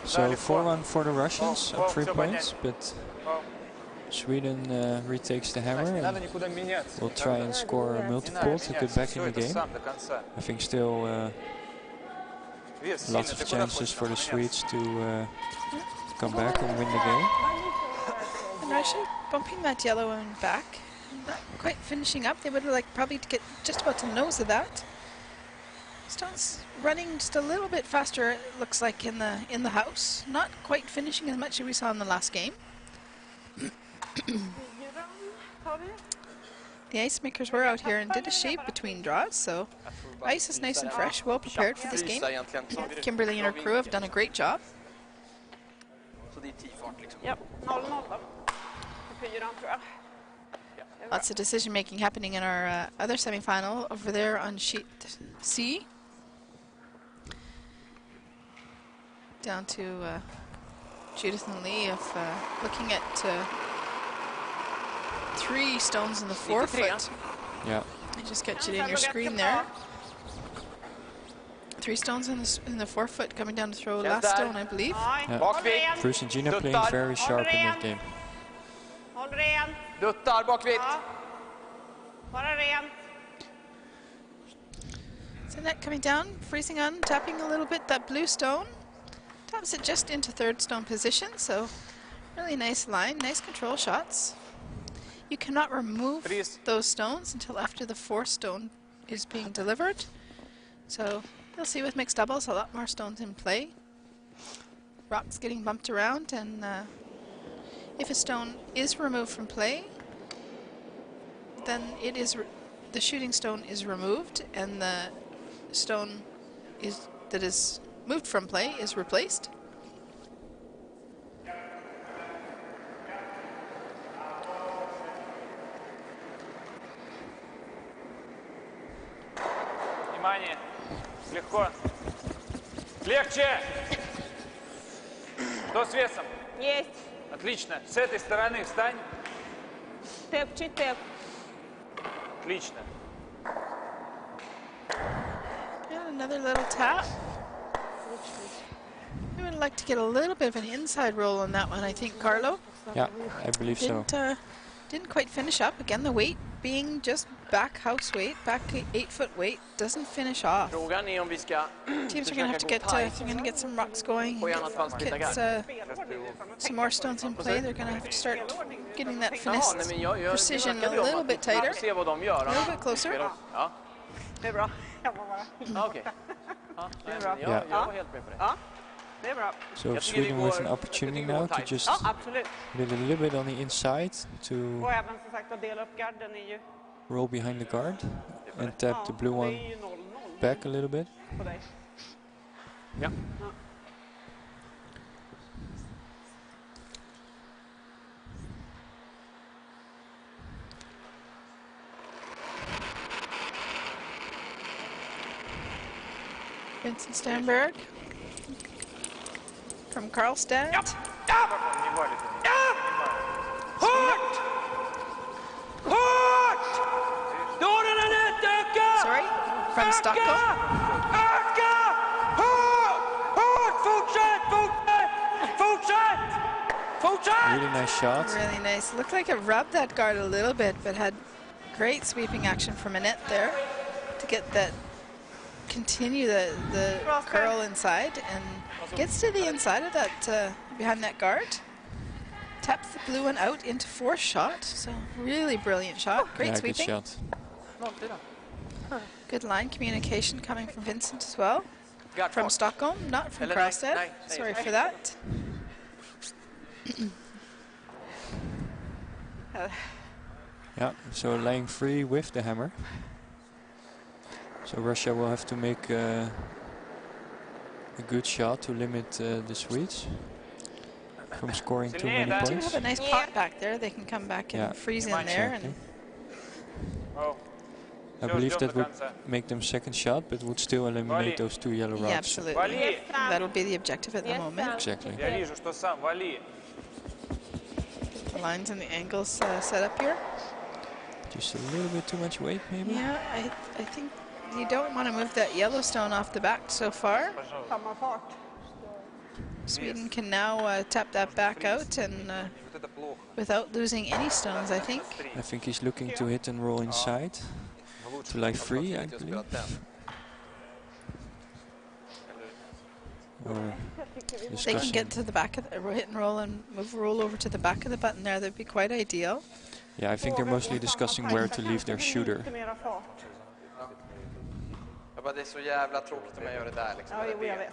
So 4-1 for the Russians, up 3 points, but Sweden retakes the hammer and will try and score a multiple to get back in the game. I think still lots of chances for the Swedes to come back and win the game. And Russia bumping that yellow one back, not quite finishing up. They would have liked probably to get just about the nose of that. Stones running just a little bit faster, it looks like, in the house. Not quite finishing as much as we saw in the last game. The ice makers were out here and did a shave between draws, so ice is nice and fresh, well prepared for this game. Kimberly and her crew have done a great job. Så det är 10 fart liksom. Ja, 0-0 då. 4 tror jag. Lots of decision making happening in our other semi-final over there on sheet C. Down to Judith and Lee of looking at 3 stones in the 4 foot. Yeah. I just get it in your screen there. 3 stones in the 4 foot coming down to throw last stone, I believe. Yeah. Bakvikt. Bruce and Gina playing very sharp in that game. Håll ren. Duttar bakvikt. Ja. Bara ren. So that coming down, freezing on, tapping a little bit that blue stone. Taps it just into 3rd stone position, so really nice line, nice control shots. You cannot remove those stones until after the 4th stone is being delivered. So you'll see with mixed doubles a lot more stones in play. Rocks getting bumped around, and if a stone is removed from play, then it is the shooting stone is removed, and the stone that is moved from play is replaced. Внимание! Легко. Легче! Кто с весом? Есть. Отлично. С этой стороны встань. Тэп, чуть тэп. Отлично. And another little tap. I would like to get a little bit of an inside roll on that one, I think, Carlo. Yeah, I believe so. Didn't quite finish up. Again, the weight being just back house weight, back 8 foot weight, doesn't finish off. Frågan är om vi ska Teams are going to have to get some rocks going, get some more stones in play. They're going to have to start getting that finesse precision a little bit tighter, se vad de gör. a little bit closer. Ja. Det är bra. Jag var bara. Okej. Ja, Det är bra. jag var helt med på det. Ja, det är bra. So Sweden with an opportunity now to just Ja, absolut. get a little bit on the inside to Och även som sagt att dela upp garden är ju... roll behind the guard and tap the blue det one är ju 0-0 back a little bit. på dig. Ja. Vincent Stenberg from Karlstad. Hårt! Hårt! Då har du den öka! Sorry, from Stockholm. Öka! Hårt! Hårt! Fortsätt! Fortsätt! Fortsätt! Fortsätt! Really nice shot. Really nice. Looked like it rubbed that guard a little bit, but had great sweeping action from Annette there to get that, continue the curl inside, and gets to the inside of that, behind that guard. Taps the blue one out into 4th shot, so really brilliant shot. Great Yeah, sweeping. good shot. Good line communication coming from Vincent as well. From Stockholm, not from Eller Karlstad. nej, Sorry for that. Yeah, so laying free with the hammer. So Russia will have to make a good shot to limit the Swedes from scoring too many They do points. have a nice pot back there. They can come back and Yeah, freeze in there. exactly. Oh. I believe that would make them second shot, but would still eliminate those 2 yellow And rocks. yeah, absolutely. Вали! That'll be the objective at the moment. Exactly. Я вижу, что сам. Вали! The lines and the angles set up here. Just a little bit too much weight, maybe? Yeah, I think you don't want to move that Yellowstone off the back so far. Samma fart. Sweden can now tap that back out and without losing any stones, I think. I think he's looking to hit and roll inside. To like free, I believe. Or They can discussing. get to the back of the hit and roll and roll over to the back of the button there. That'd be quite ideal. Yeah, I think they're mostly discussing where to leave their shooter. Lite mera fart. Jag bara, det är så jävla tråkigt om jag gör det där liksom. Ja, eller jo, jag det. vet.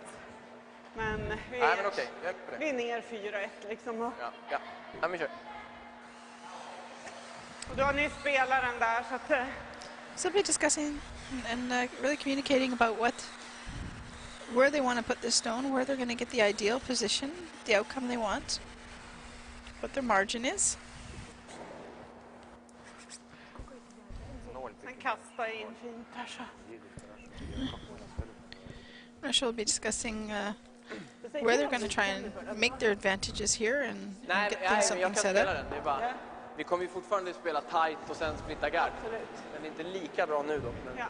Men vi Nej, men okej, jag är på det. vinner 4-1 liksom. Och Ja. Ja, men kör. du har ny spelaren där så att... So we'll be discussing and really communicating about where they want to put this stone, where they're going to get the ideal position, the outcome they want, what their margin is. Sen kasta in fint här så. Russia will be discussing where they're going to try and make their advantages here and Nej, get nej, something jag kan set spela up. den. Det är bara, vi kommer ju fortfarande spela tight och sen splitta guard. Men det är inte lika bra nu då. Men... Ja.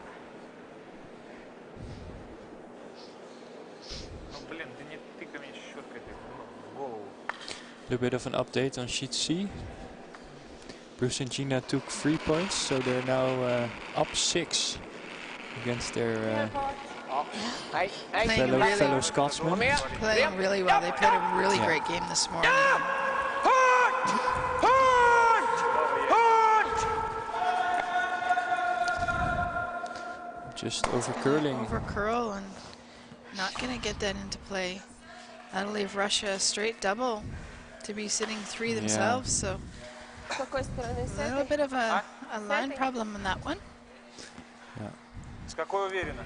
A little bit of an update on sheet C. Bruce and Gina took 3 points, so they're now up 6 against their fellow Scotsmen. Playing really well. They played a really great game this morning. Just overcurling. Overcurl and not going to get that into play. That'll leave Russia a straight double to be sitting 3 themselves. So С какой стороны a с little этой? bit of a line problem in that one. Yeah. С какой уверенно?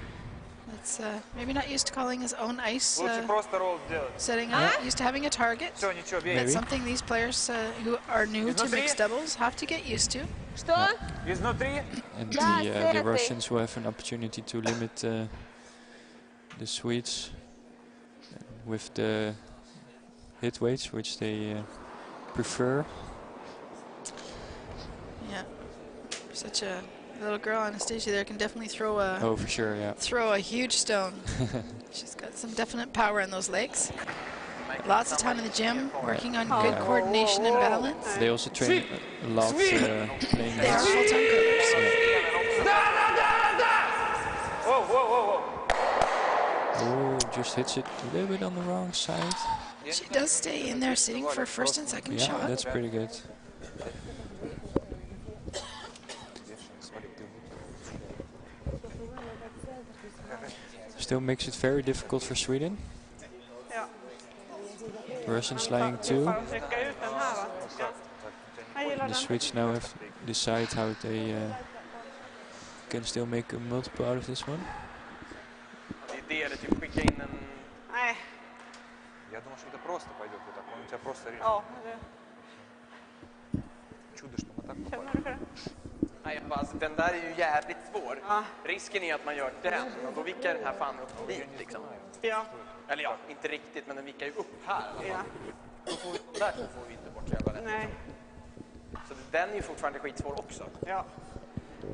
It's maybe not used to calling his own ice Лучше просто ролл сделать. setting up, used to having a target. Все, ничего, бей. That's something these players who are new to mixed doubles have to get used to. Что? Изнутри. And Да, the Серый. Russians will have an opportunity to limit the Swedes with the hit weights, which they prefer. Yeah, such a little girl Anastasia there can definitely throw a Oh, for sure, yeah. throw a huge stone. She's got some definite power in those legs. Lots of time in the gym, working on good coordination and balance. They also train a lot playing They are ice. full-time curlers. Воу, воу, воу, воу. Oh, just hits it a little bit on the wrong side. She does stay in there sitting for first and second Yeah, shot. that's pretty good. Still makes it very difficult for Sweden. Ja. The Russians lying 2. Bara trycka ut den här, va? Ja. Jag gillar The den. Swedes now have to decide how they can still make a multiple out of this one. Det är det, typ skicka in en... Nej. Я думал, что это просто пойдет вот так. Он у тебя просто режет. Ja, det Чудо, что мы так попали. känner du för det? Nej, jag bara, alltså, den där är ju jävligt svår. Ja. Risken är att man gör den och då vickar den här fan upp dit liksom. Ja. Eller ja, inte riktigt, men den vickar ju upp här. Ja. Då får vi, där får vi inte bort så jävla lätt. Nej. Så den är ju fortfarande skitsvår också. Ja.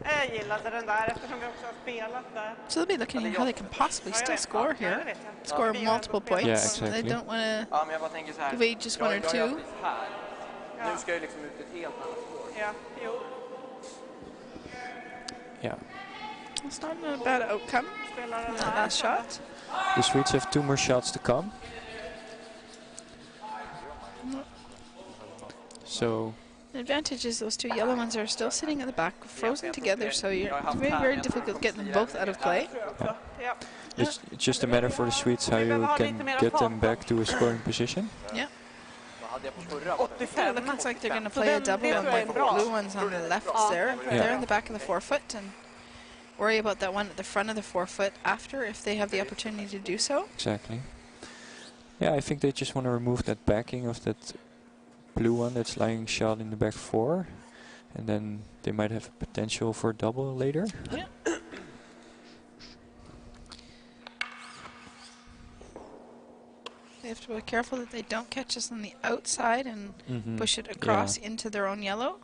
Jag gillade den där eftersom vi också har spelat där. So they'll be looking at how they can possibly still score here. Score multiple points. Yeah, They exactly. don't want to Ja, men jag bara tänker så här. give away just one or Jag har two. haft det här. Nu ska jag liksom ut ett helt annat spår. Ja, jo. Yeah. It's not a bad outcome. Spelar den That här. last shot. The Swedes have 2 more shots to come. So The advantage is those 2 yellow ones are still sitting at the back, frozen together, so it's very, very difficult getting them both out of play. Ja. it's just a matter for the Swedes how you can get them back to a scoring position. Yeah. Vad hade jag på förra? 85. It looks like they're going to play a double on the blue ones on the left there. They're in the back of the forefoot and worry about that one at the front of the forefoot after if they have the opportunity to do so. Exactly. Yeah, I think they just want to remove that backing of that blue one that's lying shot in the back 4, and then they might have potential for a double later. Yeah. They have to be careful that they don't catch us on the outside and push it across into their own yellow.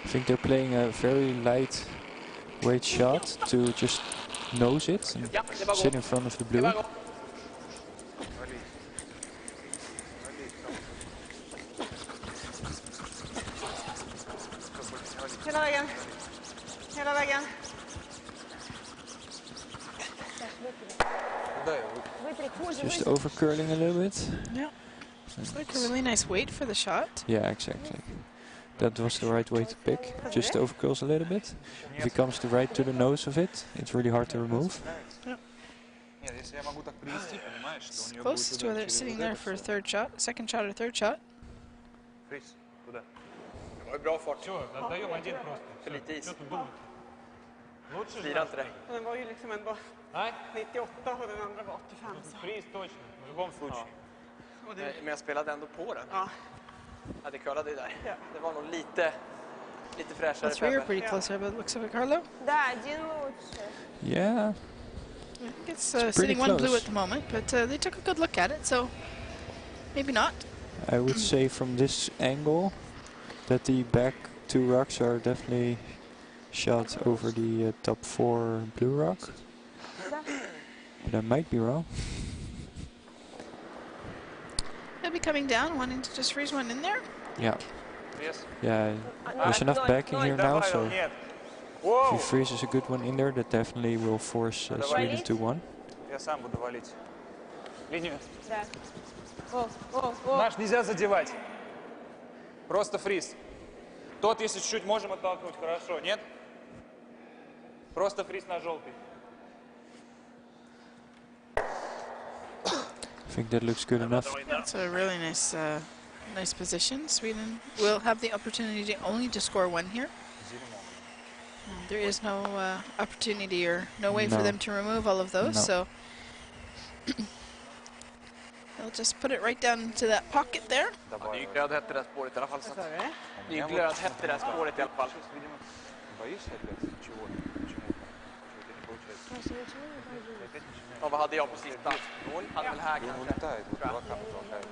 I think they're playing a very light weight shot to just nose it and sit in front of the blue. Hela vägen. Hela vägen. Just overcurling a little bit. Yeah. It's like a really nice weight for the shot. Yeah, exactly. That was the right way to pick. Just overcurls a little bit. If it comes right to the nose of it, it's really hard to remove. Нет, если я могу так привести, понимаешь, что у нее будет Closest to whether it's sitting there for a third shot, second shot or third shot. Фриз, туда. Det var ju bra fart. Все, отдаем один просто. För lite is. Что тут думать? Лучше Lira inte det. Den var ju liksom ändå Nej, 98 och den andra var 85. Så. приз точно, в любом случае. Men jag spelade ändå på den. Ja. Ja, det curlade ju där. Ja. Det var nog lite fräschare That's we're feber. pretty close here, but it looks like Carlo. Да, один лучше. Yeah, I think it's pretty sitting one blue close. at the moment, but they took a good look at it, so maybe not. I would say from this angle that the back two rocks are definitely shot over the top 4 blue rock. But I might be wrong. He'll be coming down, wanting to just freeze one in there. Yeah. Yes. Yeah, there's enough backing here now, so Нет. if he Воу! freezes a good one in there, that definitely will force Sweden to 1. Я сам буду валить. Линию. Да. О. Наш нельзя задевать. Просто фриз. Тот, если чуть-чуть можем оттолкнуть, хорошо, нет? Просто фриз на желтый. I think that looks good enough. That's a really nice, nice position. Sweden will have the opportunity only to score 1 here. There is no opportunity or no way for No. them to remove all of those, No. so they'll just put it right down into that pocket there. Ja, det är ju glödhett det där spåret i alla fall. Så Vad sa du? det är ju glödhett det där spåret i alla fall. Боишься опять? Чего? Почему? Что-то не получается. Маша, ничего не боюсь. Ja, vad hade jag på sista? 0? Hade väl här Он kanske. улетает, вот два камня толкает.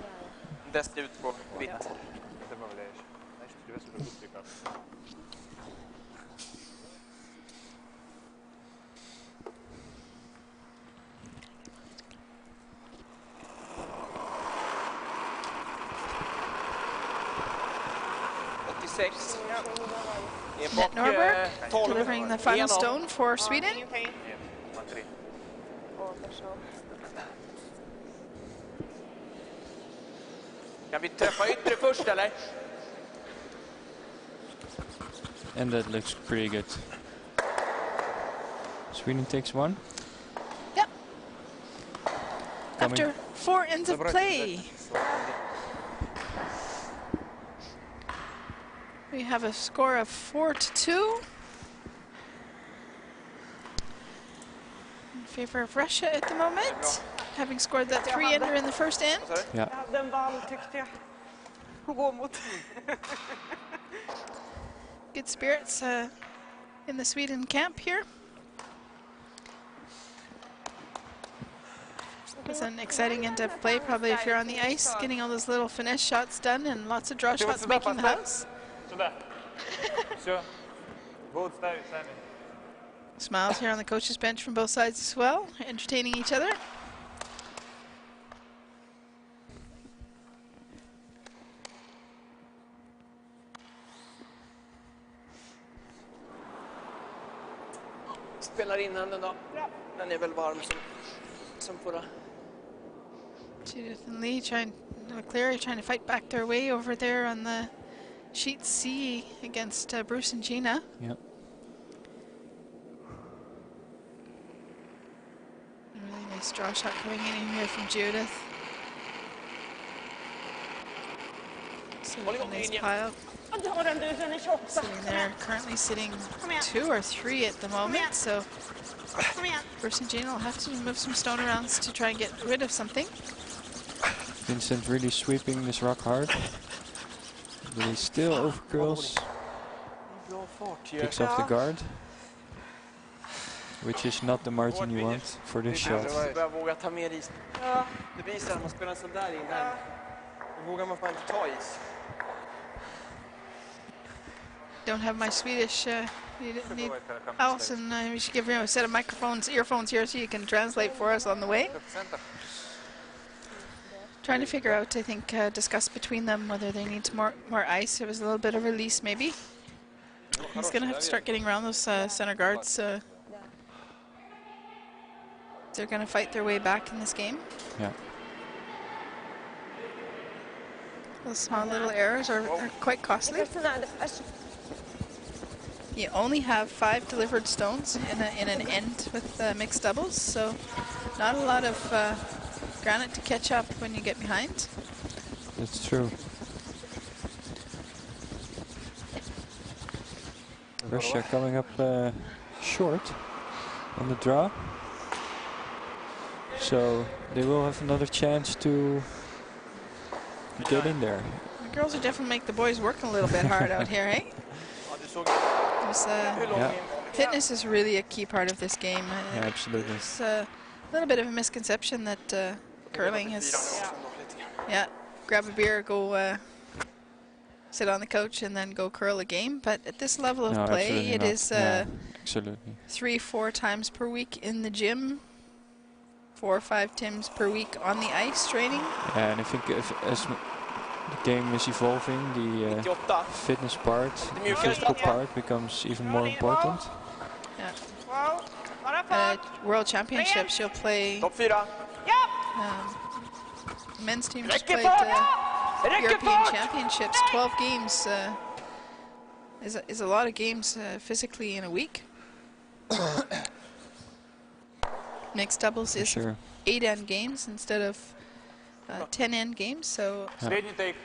Dest ut på vitt. Добавляешь. Значит, у тебя супер быстрый кап. Net Norberg 12. delivering the final stone for Sweden. Ingenting. Нет, смотри. О, пошел. Kan vi träffa yttre först eller? And that looks pretty good. Sweden takes 1. Yep. Coming. After 4 ends of play, we have a score of 4-2 in favor of Russia at the moment, having scored that 3-ender in the first end. Yeah. Jag hade en vall tyckte jag. Att gå mot. Good spirits in the Sweden camp here. It's an exciting end of play, probably if you're on the ice, getting all those little finesse shots done and lots of draw shots making the house. Сюда. Все. Будут ставить сами. Smiles here on the coach's bench from both sides as well, entertaining each other. Spelar in handen då. Den är väl varm som förra. Judith and Lee Cleary trying to fight back their way over there on the sheet C against Bruce and Gina. Yeah. A really nice draw shot coming in here from Judith. So a nice pile. Ta den du, den är 28. Sitting there, currently sitting 2 or 3 at the moment, so Kom igen. Bruce and Gina will have to move some stone arounds to try and get rid of something. Vincent really sweeping this rock hard. But he still overcurls, Bra fart ju. picks off the guard. Which is not the margin you want for this shot. Du börjar våga ta mer is. Det blir så när man spelar så där innan. Då vågar man fan inte ta is. Don't have my Swedish. Need Allison, we should give you a set of earphones here, so you can translate for us on the way. Trying to figure out, I think, discuss between them whether they need more ice. It was a little bit of release, maybe. He's going to have to start getting around those center guards. They're going to fight their way back in this game. Yeah. Those small little errors are quite costly. You only have 5 delivered stones in an end with mixed doubles, so not a lot of granite to catch up when you get behind. That's true. Russia coming up short on the draw. So they will have another chance to get in there. The girls are definitely make the boys work a little bit hard out here, eh? Yeah, Fitness is really a key part of this game. yeah, absolutely. It's a little bit of a misconception that curling is, grab a beer, go sit on the couch, and then go curl a game. But at this level of No, play, absolutely it not. is Yeah, absolutely. 3-4 times per week in the gym, 4 or 5 times per week on the ice training. Yeah, and I think as the game is evolving, the 98. fitness part, the physical part becomes even more important. World Championships, you'll play. Topp 4. Men's team just played European Championships. 12 games is a lot of games physically in a week. Mixed doubles is Sure. 8 end games instead of 10 end games, so Средний тейк.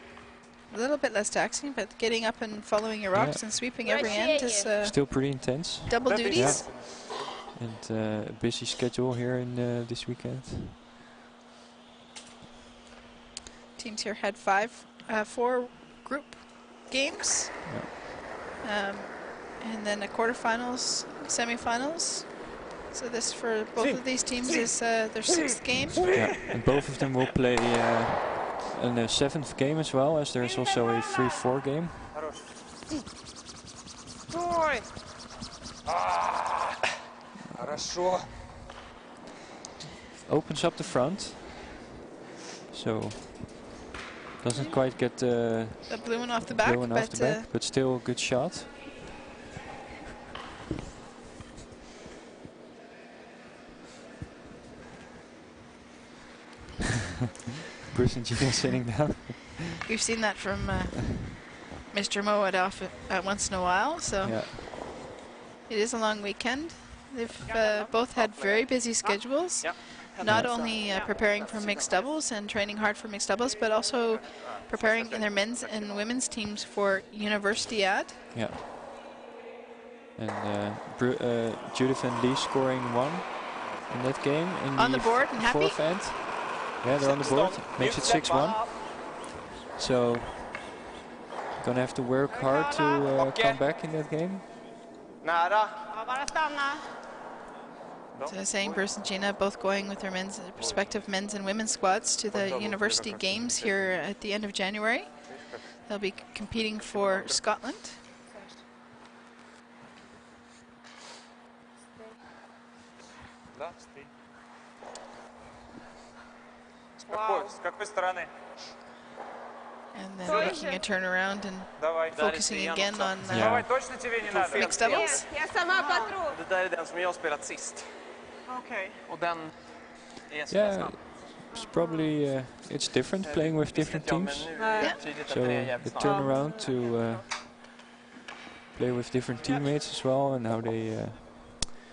a little bit less taxing, but getting up and following your rocks and sweeping every end is Still pretty intense. double duties. And a busy schedule here in this weekend. Teams here had 4 group games, and then the quarterfinals, semifinals. So this for both of these teams is their 6th game. Yeah, and both of them will play a 7th game as well, as there's also a 3-4 game. Хорошо. Opens up the front, so doesn't quite get The blue one off the back, but still a good shot. Bruce and Gina sitting down. we've seen that from Mr. Mo at once in a while, so it is a long weekend. They've both had very busy schedules, not only preparing for mixed doubles and training hard for mixed doubles, but also preparing in their men's and women's teams for Universiade. Yeah. And Judith and Lee scoring 1 in that game. In On the board and happy? 4th end. Yeah, they're on the board. Makes it 6-1. So, gonna have to work hard to come back in that game. Nära. So saying Bruce and Gina both going with their respective men's and women's squads to the university games here at the end of January. They'll be competing for Scotland. С какой стороны? And then making a turnaround and Давай. focusing again on Давай, точно тебе не надо? mixed doubles. Jag samma patrol. Det där är den som jag har spelat sist. Okej. Och den är så Yeah, snabb. it's probably it's different playing with different teams. So the turnaround to play with different teammates as well, and how they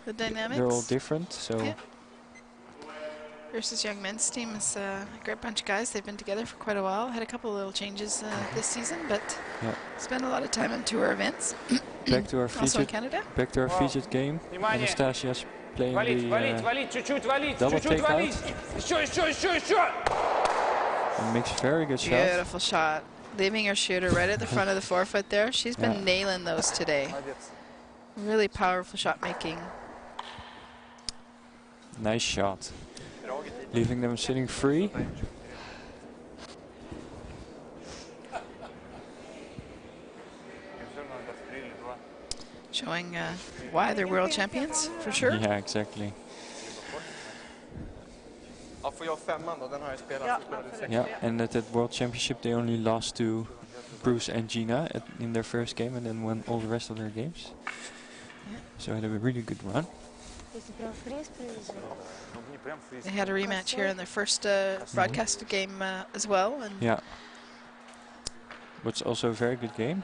The dynamics. they're all different. So Yeah. Versus young men's team is a great bunch of guys. They've been together for quite a while. Had a couple of little changes this season, but spent a lot of time on tour events. back to our Also in featured Canada. back to our featured game. Внимание. Anastasia's playing Валить, валить, the валить, чуть-чуть валить, double чуть-чуть takeout. валить. Еще. and makes a very good shot. Beautiful shot. Leaving her shooter right at the front of the forefoot there. She's been nailing those today. Really powerful shot making. Nice shot. Leaving them sitting free. Showing why they're world champions, for sure. Yeah, exactly. Ja, får jag 5:an då? Den har jag spelat. Yeah, and at that World Championship they only lost to Bruce and Gina in their first game, and then won all the rest of their games. So had a really good run. They had a rematch here in their first broadcast game as well. And yeah. But it's also a very good game.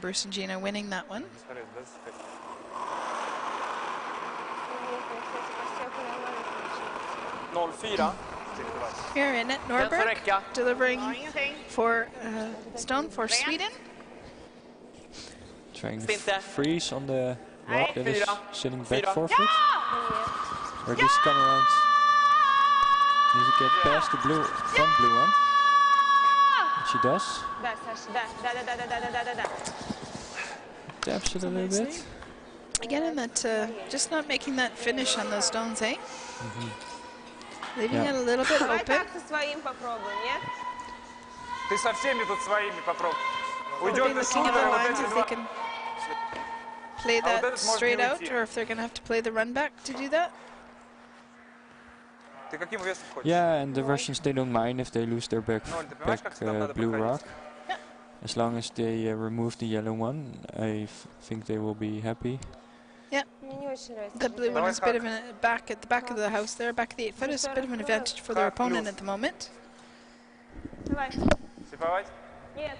Bruce and Gina winning that one. Here in it, Norberg delivering for Stone for Sweden. Trying to freeze on the rock that is sitting back 4 foot. Or just come around. Need to get past the blue, front blue one. And she does. Да, Саша, да. Taps it a little bit. Again, that just not making that finish on those stones, eh? Leaving Yeah. it a little bit Давай open. так со своим попробуем, нет? Ты со всеми тут своими попробуй. Уйдет Maybe из looking at the шутера вот lines эти if they два. can play вот that этот может straight не out, уйти. or if they're going to have to play the run back to do that. Ты каким весом хочешь? Yeah, and the Russians, they don't mind if they lose their back, Ну, ты понимаешь, как там надо blue rock. проходить? As long as they remove the yellow one, I think they will be happy. Мне не очень нравится. The blue one Давай is a bit как? of a back at the back of the house there, back of the 8 foot is a bit of an advantage for their Как opponent плюс? at the moment. Давай. Слеповать? Нет.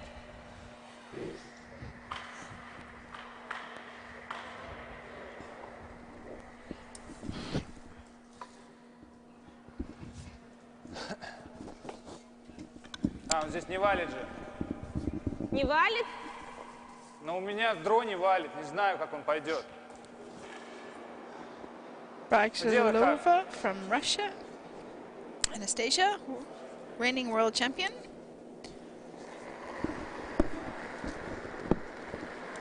А, он здесь не валит же. Не валит? Но у меня в дроне валит. Не знаю, как он пойдет. Bryzgalova from Russia. Anastasia, reigning world champion.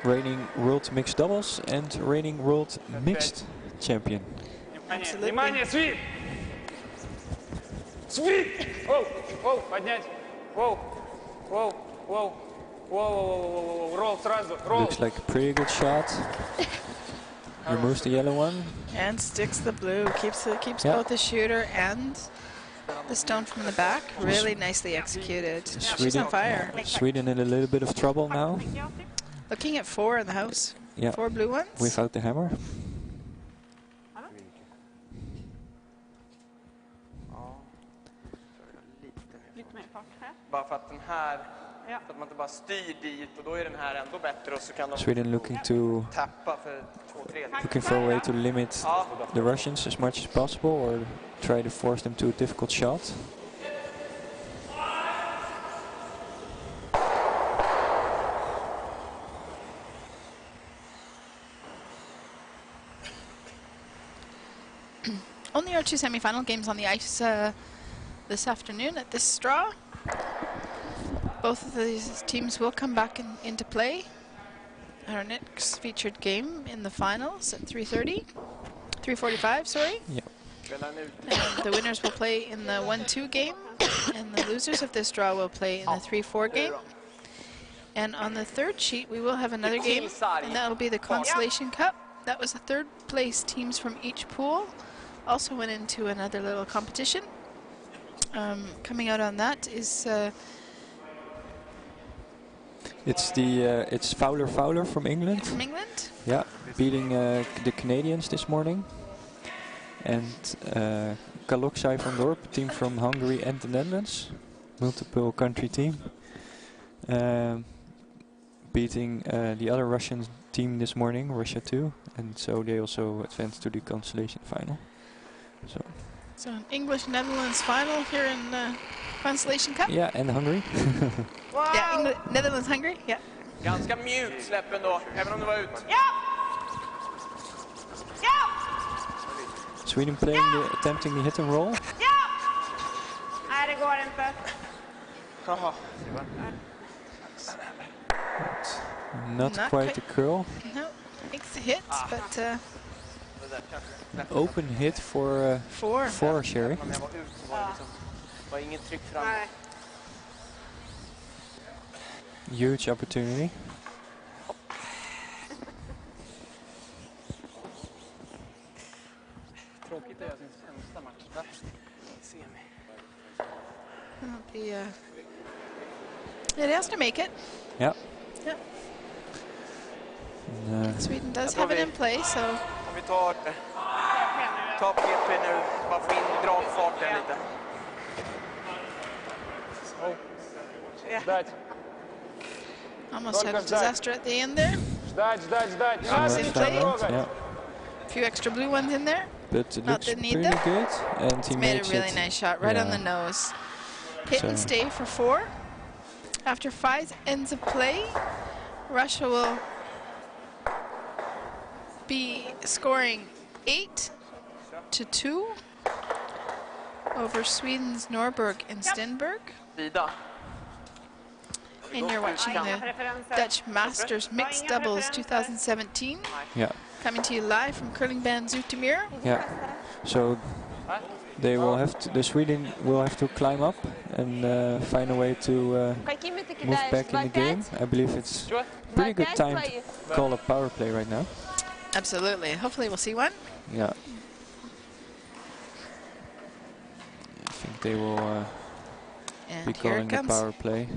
Reigning world mixed doubles and reigning world mixed champion. Внимание, Абсолютно. внимание, свип! Свип! Воу, воу, поднять. Воу, воу, воу, воу, ролл сразу, ролл. Looks like a pretty good shot. Removes the yellow one. And sticks the blue, keeps Yeah. both the shooter and the stone from the back. Really nicely executed. She's on fire. Sweden in a little bit of trouble now. Looking at 4 in the house. Yeah, 4 blue ones. without the hammer. Lite mer fart här. Bara för att den här, Ja. så att man inte bara styr dit och då är den här ändå bättre och så kan de Sweden looking tappa för 2-3. for a way to limit the Russians as much as possible, or try to force them to a difficult shot. Only our 2 semi-final games on the ice this afternoon at this draw. Both of these teams will come back into play. Our next featured game in the finals at 3:45, sorry. Yeah. And the winners will play in the 1-2 game, and the losers of this draw will play in the 3-4 game. And on the third sheet, we will have another game, and that will be the Consolation Cup. That was the third place teams from each pool. Also went into another little competition. Coming out on that is it's Fowler from England. from England. Yeah, beating the Canadians this morning. And Kaloksai from Dorp, team from Hungary and the Netherlands, multiple country team. Beating the other Russian team this morning, Russia 2, and so they also advanced to the consolation final. So an English-Netherlands final here in Consolation Cup. Yeah, and Hungary. Yeah, Netherlands-Hungary. Yeah. Ganska mjukt släpp ändå, även om det var ut. Sweden attempting the hit and roll. Nej, det går inte. Jaha. Not quite the curl. No, makes the hit, but Open hit for 4. Sherry. När jag var ut så var det liksom, var inget tryck fram. Nej. Huge opportunity. Tråkigt är sin sämsta match där. Semi. It has to make it. Yeah. Yep. And, Sweden does have it in play, so Om vi tar PP nu, bara få in dragfarten lite. Ждать, almost had a Только ждать. disaster at the end there. ждать, ждать, ждать. Не Ah, надо same ничего play. трогать. yeah. A few extra blue ones in there. But it Not looks the need pretty that. good, and he Made a makes really it. nice shot right on the Yeah. nose. Hit and So- stay for 4. After 5 ends of play, Russia will be scoring 8-2. over Sweden's Norberg and Stenberg. Vida. And you're watching the Dutch Masters Mixed Doubles 2017. Yeah. Coming to you live from curling band Zoetermeer. Yeah. So they will have to, the Sweden will have to climb up and find a way to move back in the game. I believe it's pretty good time to call a power play right now. Absolutely. Hopefully we'll see one. Yeah. I think they will be And here calling it the comes. power play.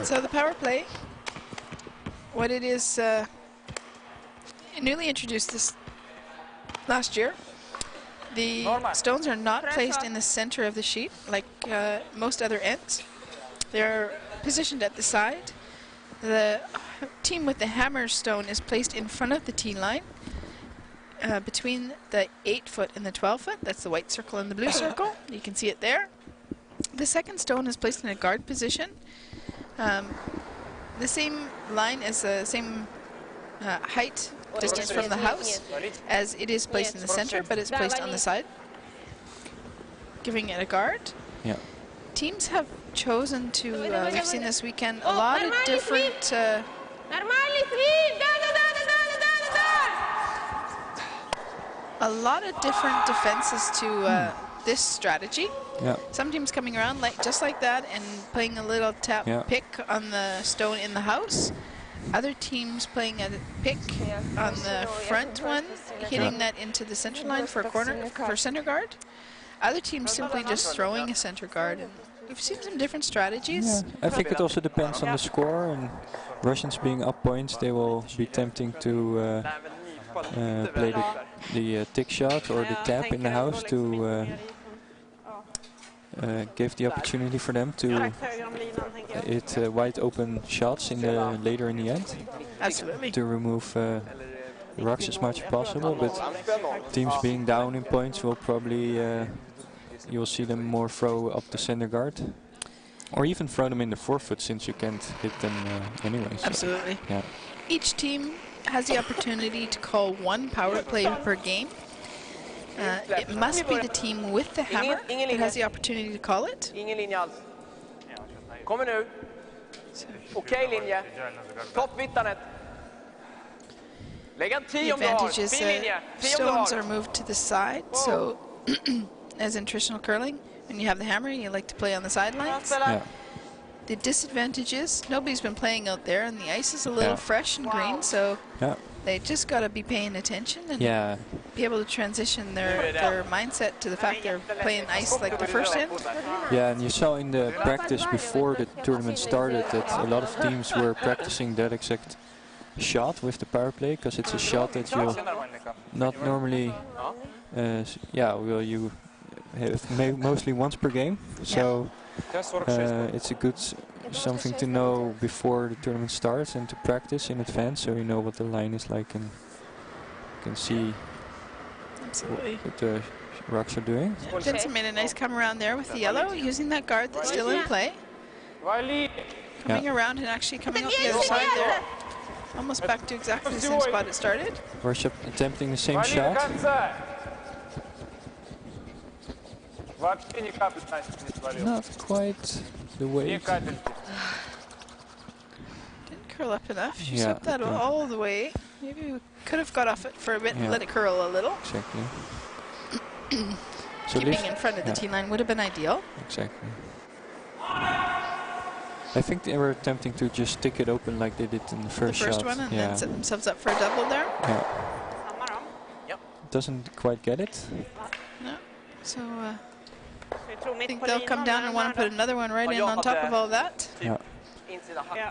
So the power play, what it is, newly introduced this last year. The stones are not placed in the center of the sheet like most other ends. They're positioned at the side. The team with the hammer stone is placed in front of the tee line between the 8-foot and the 12-foot. That's the white circle and the blue circle. You can see it there. The second stone is placed in a guard position. The same line as the same height distance from the house as it is placed in the center, but it's placed on the side, giving it a guard. Yeah. Teams have chosen to, we've seen this weekend, a lot of different defenses to this strategy. Yeah. Some teams coming around just like that and playing a little tap pick on the stone in the house. Other teams playing a pick on the front one, hitting that into the center line for a corner for center guard. Other teams simply just throwing a center guard. And we've seen some different strategies. Yeah. I think it also depends on the score, and Russians being up points, they will be tempting to play the tick shot or the tap in the house to give the opportunity for them to hit wide open shots in the later in the end. Absolutely. To remove rocks as much as possible, but teams being down in points will probably you'll see them more throw up the center guard, or even throw them in the 4-foot since you can't hit them anyway. So Absolutely. yeah. Each team has the opportunity to call one power play per game. It must be the team with the hammer that has the opportunity to call it. Ingen linje alls. Kommer nu. Okej linje. Toppvittanet. Lägg en 10 The om du har. advantage is Fin linje. 10 om du stones har. are moved to the side, so as in traditional curling, when you have the hammer, you like to play on the sidelines. Yeah. The disadvantage is nobody's been playing out there, and the ice is a little fresh and green, so they just got to be paying attention and be able to transition their mindset to the fact they're playing ice like the first end. Yeah, and you saw in the practice before the tournament started that a lot of teams were practicing that exact shot with the power play, because it's a shot that you'll not normally will you have mostly once per game. So it's a good something to know before the tournament starts and to practice in advance, so you know what the line is like and can see what the rocks are doing. Yeah, Vincent made a nice come around there with the yellow, using that guard that's still in play. Coming around and actually coming up the other side there. Almost back to exactly the same spot it started. Russia attempting the same shot. Not quite the way. Didn't curl up enough. She swept that all the way. Maybe we could have got off it for a bit and let it curl a little. Exactly. So keeping in front of the tee line would have been ideal. Exactly. I think they were attempting to just stick it open like they did in the first shot. One and then set themselves up for a double there. Yeah. Doesn't quite get it. No. So I think they'll come down and want to put another one right in on top of all that. Yeah.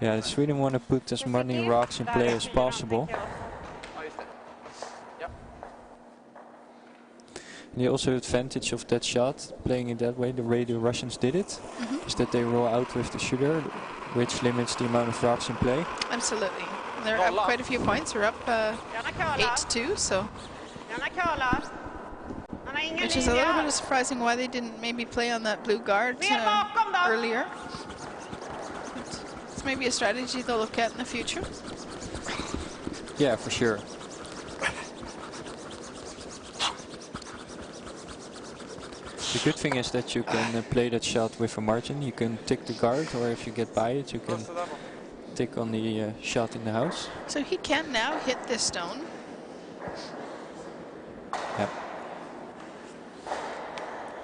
Yeah, Sweden want to put as many rocks in play as possible. And the also advantage of that shot, playing it that way, the way the Russians did it, is that they roll out with the shooter, which limits the amount of rocks in play. Absolutely. They're up quite a few points. They're up 8-2, so. Which is a little bit surprising why they didn't maybe play on that blue guard earlier. It's maybe a strategy they'll look at in the future. Yeah, for sure. The good thing is that you can play that shot with a margin. You can tick the guard, or if you get by it, you can tick on the shot in the house. So he can now hit this stone. Yeah.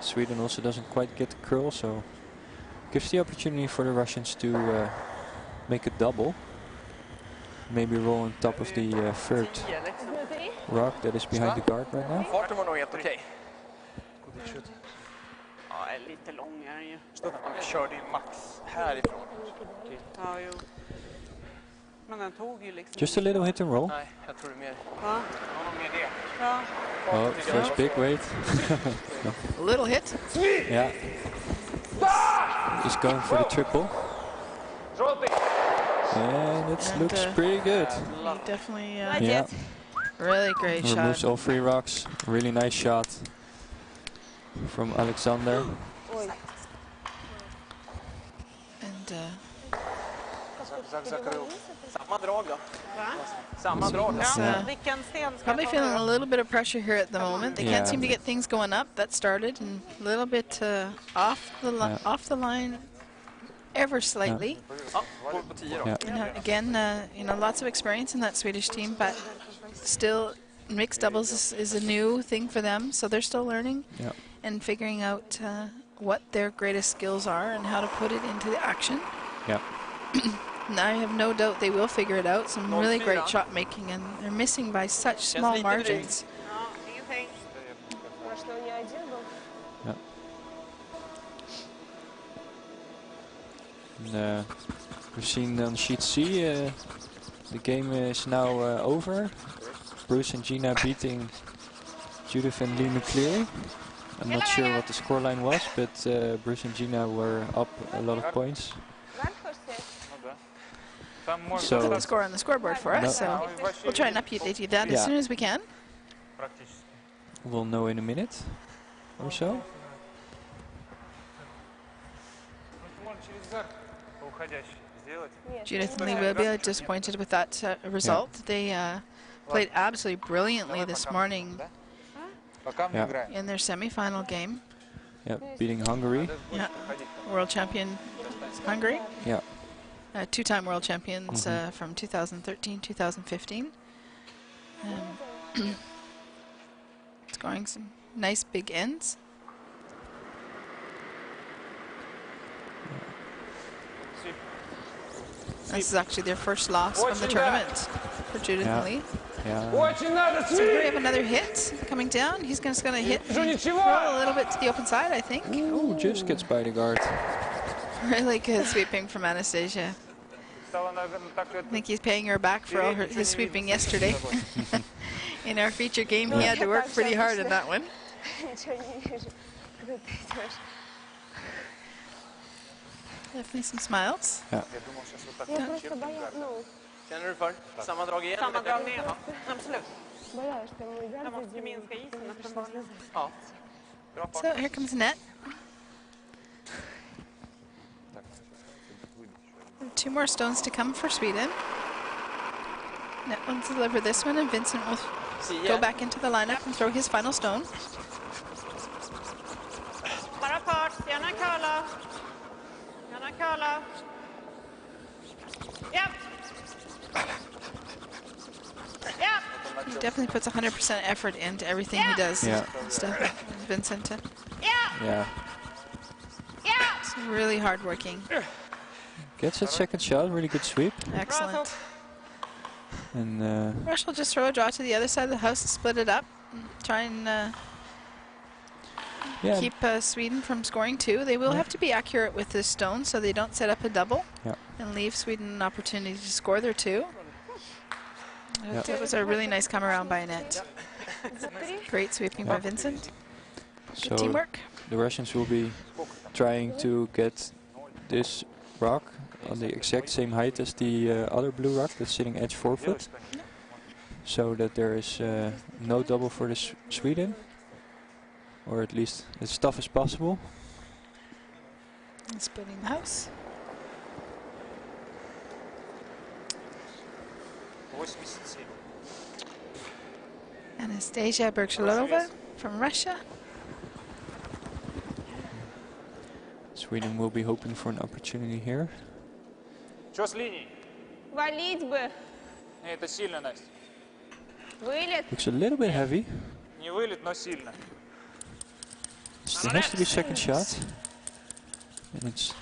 Sweden also doesn't quite get the curl, so gives the opportunity for the Russians to make a double. Maybe roll on top of the third rock that is behind the guard right now. Farten var nog helt okej. Ja, lite lång är den ju. Han körde ju max härifrån. Ja, jo. Men den tog ju liksom... Just a little hit and roll. Nej, jag tror det är mer. Ja. Det var nog mer det. Ja. Oh, first big weight. A little hit. Yeah. He's going for the triple. Желтый. And it And, looks pretty good. He definitely, Yeah. really great Removes shot. all 3 rocks. Really nice shot from Alexander. And Закрыл. Samma drag då. Va? Samma drag då. It's, Vilken sten ska probably jag ta feeling nu a då? little bit of pressure here at the moment. They Yeah. can't seem to get things going up. That started and a little bit off the line ever slightly. Ja, går på 10 då. Yeah. You know, again, lots of experience in that Swedish team, but still mixed doubles is a new thing for them, so they're still learning Yeah. and figuring out what their greatest skills are and how to put it into the action. Yeah. And I have no doubt they will figure it out. Some really great shot making, and they're missing by such small margins. Ja, ingenting. Может, он не один был? Yeah. And, we've seen on sheet C, the game is now over. Bruce and Gina beating Judith and Lee McCleary. I'm not sure what the scoreline was, but Bruce and Gina were up a lot of points. Там можно So- Put the score on the scoreboard for us, so we'll try and update you that as Yeah. soon as we can. практически. We'll know in a minute or so. Можно через гард по уходящей сделать. Judith and Lee will be disappointed with that result. They played absolutely brilliantly this morning Пока мы Yeah. играем. in their semi-final game. Yeah, beating Hungary. Yeah, world champion Hungary. Yeah. Two-time world champions from 2013, 2015. Scoring some nice big ends. This is actually their first loss from the tournament for Judith Yeah. and Lee. Yeah. Очень надо, So here we have another hit coming down. He's just going to hit and roll a little bit to the open side, I think. Ooh, just gets by the guard. Really good sweeping from Anastasia. Стало, наверное, так I think he's paying her back for all his sweeping yesterday. In our feature game, he had to work pretty hard in that one. Ничего не вижу, когда ты идешь. Definitely some smiles. Я думал, сейчас вот так Я просто боялась, Känner du för? Samma drag igen? Samma drag ner, ja. Absolut. боялась, что мой Jag гард måste один, minska isen пришлось uppenbarligen. назад. Ja. Bra fart. So here comes Net. Two more stones to come for Sweden. Net will deliver this one, and Vincent will go back into the lineup and throw his final stone. Bara fart, gärna curla. Gärna curla. Ja. Ja. He definitely puts 100% effort into everything he does. Yeah. Stuff, Vincent. Ja. Yeah. Ja. It's really hardworking. Gets that second shot, really good sweep. Excellent. And Rush will just throw a draw to the other side of the house, split it up, and try and yeah, keep Sweden from scoring two. They will have to be accurate with this stone so they don't set up a double Yeah. and leave Sweden an opportunity to score their two. Yeah. That was a really nice come around by Annette. Great sweeping by Yeah. Vincent. so Good teamwork. the Russians will be trying to get this rock on the exact same height as the other blue rock that's sitting edge 4 foot, so that there is no double for the Sweden, or at least as tough as possible. And splitting the house. 87. Anastasia Bryzgalova from Russia. Sweden will be hoping for an opportunity here. Что с линией? Валить бы. Не, это сильно, Настя. Вылет. Looks a little bit heavy. Не вылет, но сильно. There has to be second shot. And it's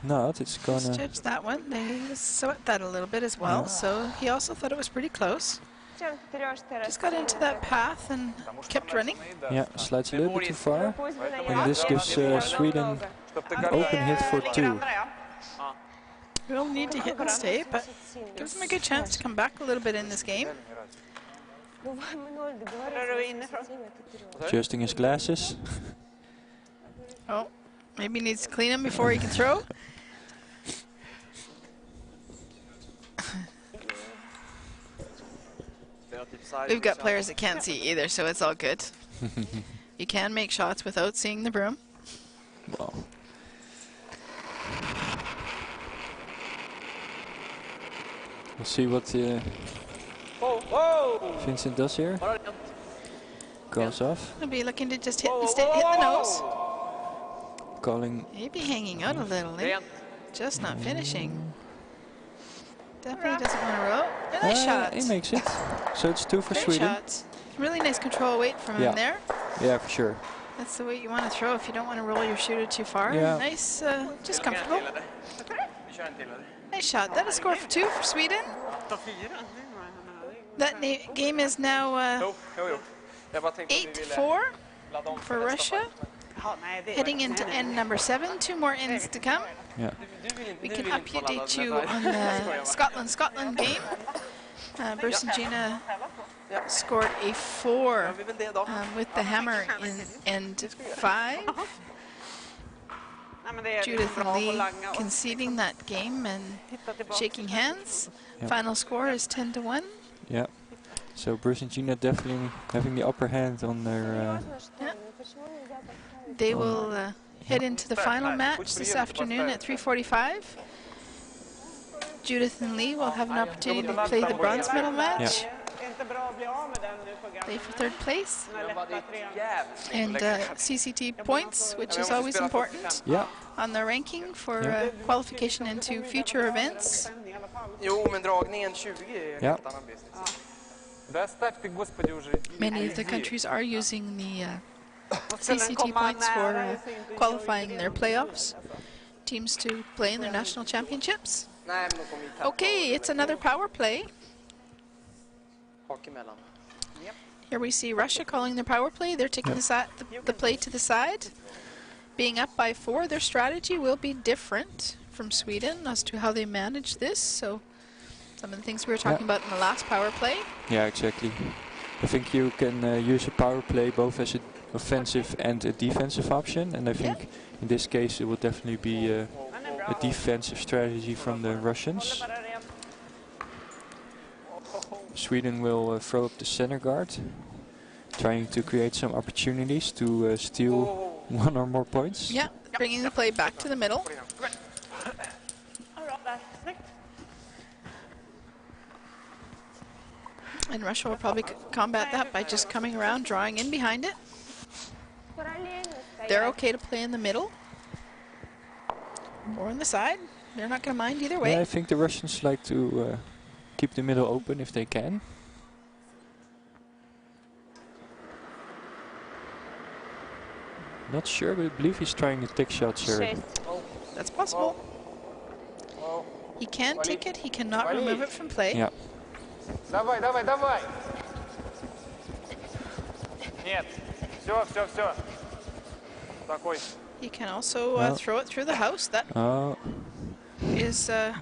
not, it's Let's gonna... judge that one. They sweat that a little bit as well, so he also thought it was pretty close. Чем ты трешь, ты Just got into that path and kept running. Yeah, slides a little bit too far. And this gives Sweden an open hit for 2. We'll need to hit and stay, but gives them a good chance to come back a little bit in this game. Adjusting his glasses. Oh, maybe he needs to clean them before he can throw. We've got players that can't see either, so it's all good. You can make shots without seeing the broom. Wow. We'll see what Vincent does here. Goes off. He'll be looking to just hit the nose. Calling. Maybe hanging out a little, eh? Just not finishing. Definitely doesn't want to roll. A nice shot. He makes it. So it's 2 for Great Sweden. shot. Really nice control weight from him there. Yeah, for sure. That's the weight you want to throw if you don't want to roll your shooter too far. Yeah. Nice, just comfortable. Nice shot. That is a score for 2 for Sweden. That game is now 8-4 for Russia. Heading into end number 7. 2 more ends to come. Yeah. We can update you on the Scotland game. Bruce and Gina scored a 4 with the hammer in end 5. Judith and Lee conceding that game and shaking hands. Yep. Final score is 10-1. Yeah. So Bruce and Gina definitely having the upper hand on their... They will head into the final match this afternoon at 3:45. Judith and Lee will have an opportunity to play the bronze medal match. Play for 3rd place. And CCT points, which is always important on the ranking for qualification into future events. Yeah. Many of the countries are using the CCT points for qualifying their playoffs, teams to play in their national championships. Okay, it's another power play. Here we see Russia calling their power play. They're taking the play to the side. Being up by 4, their strategy will be different from Sweden as to how they manage this. So some of the things we were talking about in the last power play. Yeah, exactly. I think you can use a power play both as an offensive and a defensive option, and I think in this case it will definitely be a defensive strategy from the Russians. Sweden will throw up the center guard, trying to create some opportunities to steal 1 or more points. Yeah, bringing the play back to the middle. And Russia will probably combat that by just coming around, drawing in behind it. They're okay to play in the middle or on the side. They're not going to mind either way. Yeah, I think the Russians like to keep the middle open if they can. Not sure, but I believe he's trying to take shots here. That's possible. He can take it, he cannot remove it from play. Yeah. Давай, давай, давай! Нет, все. Такой. He can also throw it through the house. That is a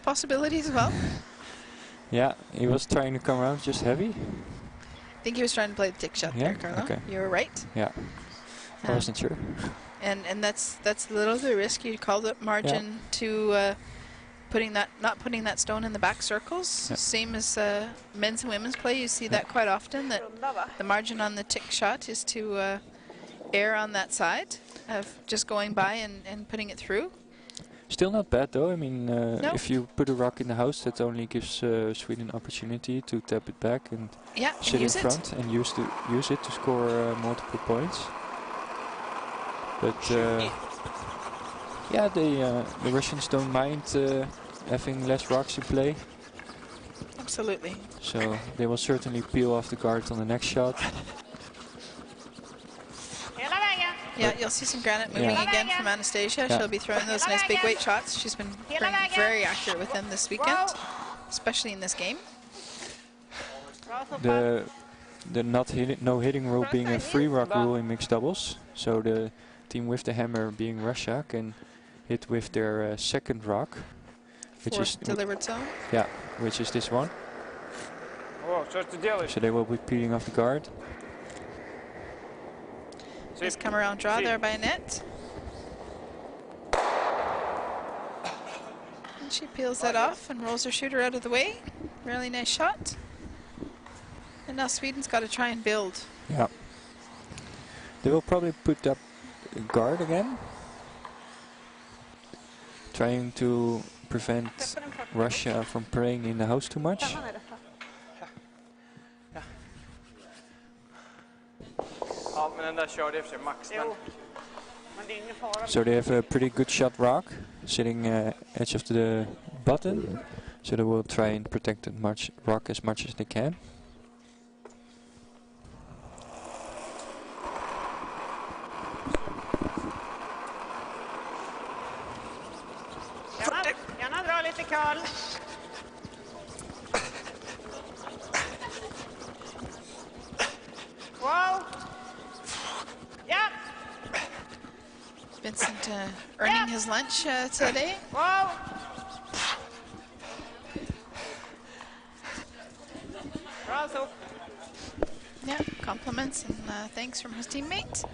possibility as well. Yeah, he was trying to come around just heavy. I think he was trying to play the tick shot there, Carlo. Okay. You were right. Yeah, I wasn't sure. And that's a little of the risk. You call the margin to not putting that stone in the back circles. Yeah. Same as men's and women's play. You see that quite often. That the margin on the tick shot is to err on that side of just going by and putting it through. Still not bad though. I mean, if you put a rock in the house, that only gives Sweden opportunity to tap it back and sit in front and use it to score multiple points. But Yeah, the Russians don't mind having less rocks to play. Absolutely. So they will certainly peel off the guard on the next shot. Hela vägen. Yeah, you'll see some granite moving again from Anastasia. She'll be throwing those nice big weight shots. She's been very accurate with them this weekend, especially in this game. The no hitting rule being a free rock rule in mixed doubles. So the team with the hammer, being Russia, can hit with their second rock, which is delivered zone. Yeah, which is this one. О, что ж ты делаешь? So they will be peeling off the guard. Nice come around draw there by Annette. And she peels that off and rolls her shooter out of the way. Really nice shot. And now Sweden's got to try and build. Yeah. They will probably put up a guard again, trying to prevent Russia from playing in the house too much. Ja, men den där körde i och för sig max. Men So they have a pretty good shot rock sitting edge of the button. So they will try and protect as much rock as they can. Gärna dra lite curl. Wow. Yeah. Vincent earning his lunch today. Wow. Bra så. Yeah, compliments and thanks from his teammate.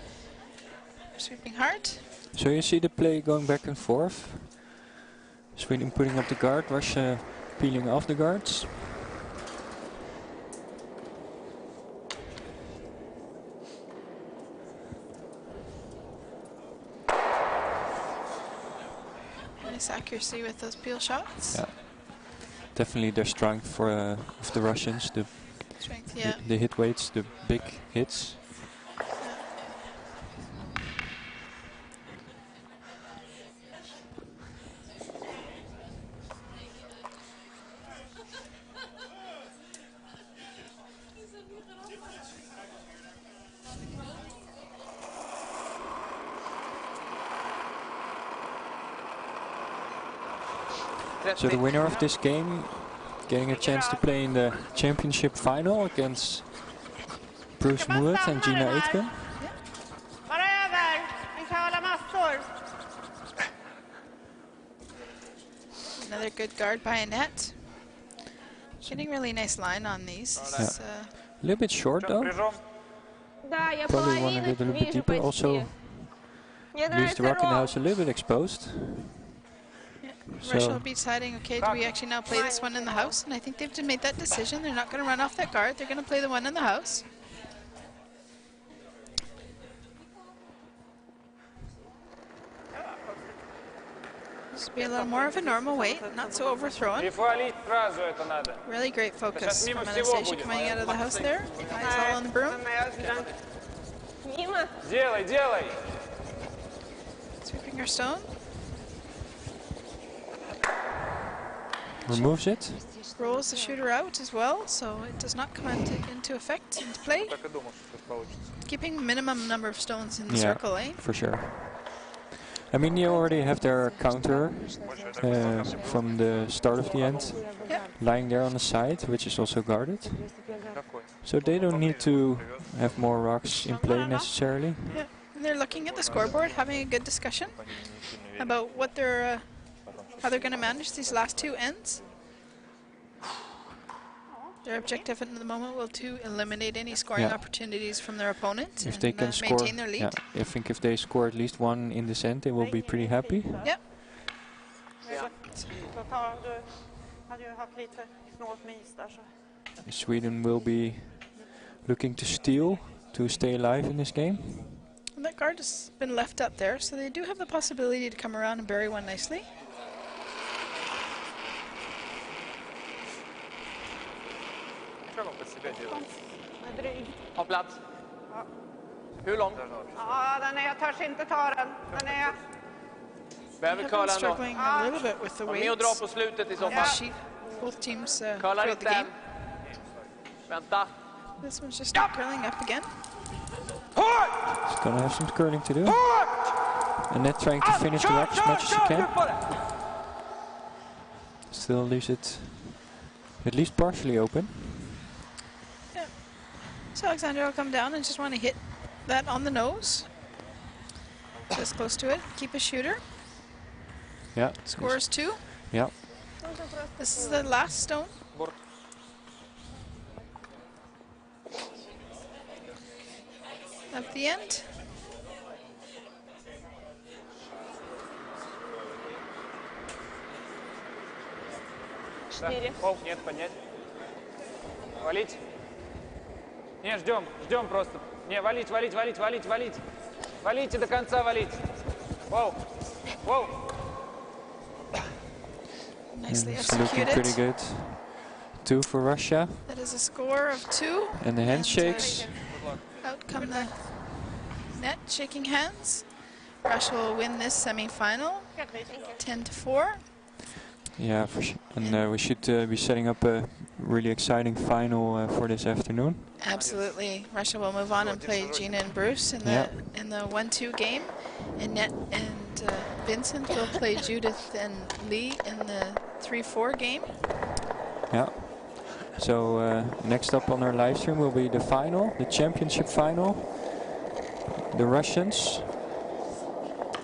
Sweeping hard. So you see the play going back and forth. Sweden putting up the guard, Russia peeling off the guards. Nice accuracy with those peel shots. Yeah, definitely their strength for of the Russians. The Strength, yeah. the hit weights, the big hits. So the winner of this game getting a chance to play in the championship final against Bruce Mullet and Gina Aitken. Bara över. Vi kan hålla massor. Another good guard by Annette. Getting really nice line on these. It's, A little bit short though. Прижом. Да, я Probably want to половину get a little bit вижу deeper. почти. Also Мне leaves the нравится rock in the рок. house a little bit exposed. Russia will be deciding, okay, do we actually now play this one in the house? And I think they've just made that decision. They're not going to run off that guard. They're going to play the one in the house. This will be a little more of a normal weight, not so overthrown. Прифалить сразу это надо. Really great focus мимо from всего Anastasia будет. coming out of the house there. Eyes all on the broom. Мимо. Делай, делай. Sweeping her stone. Removes it. Rolls the shooter out as well, so it does not come into effect, into play. Так и думал, что это получится. Keeping minimum number of stones in the Yeah, circle, eh? for sure. I mean, you already have their counter from the start of the end, Yeah. lying there on the side, which is also guarded. So they don't need to have more rocks in play necessarily. Yeah. And they're looking at the scoreboard, having a good discussion about what they're, how they're going to manage these last two ends. Their objective at the moment will to eliminate any scoring Yeah. opportunities from their opponent If and they can score, maintain their lead. yeah, I think if they score at least one in this end, they will be pretty happy. Yep. Så du hade ju haft lite snålt med is där så. Sweden will be looking to steal to stay alive in this game. And that guard has been left up there, so they do have the possibility to come around and bury one nicely. Kör på sig, Med dryg. ha plats. Hur långt? Ja, jag törs inte ta den. Den är Behöver Everyone's curla ändå. struggling a little bit with the Var med och dra weights. på slutet i så On the fall. sheet, both teams Curla throughout the lite. game. Vänta. This one's just not curling up again. He's gonna have some curling to do. Annette trying to finish the rack as much as she can. Still leaves it at least partially open. So Alexander will come down and just want to hit that on the nose. Just close to it. Keep a shooter. Yeah. Scores 2. Yeah. This is the last stone. Of the end. Оп, нет, поднять. Валить. Не, ждем, ждем просто. Не, валить, валить, валить, валить, валить. Валите до конца, валить. Воу, воу. Nicely It's looking pretty executed. good. 2 for Russia. That is a score of 2. And the handshakes. Out come the net, shaking hands. Russia will win this semi-final, 10-4. Yeah, for sure. And we should be setting up a really exciting final for this afternoon. Absolutely. Russia will move on and play Gina and Bruce in the 1-2 game. And Net and Vincent will play Judith and Lee in the 3-4 game. Yeah. So next up on our live stream will be the final, the championship final. The Russians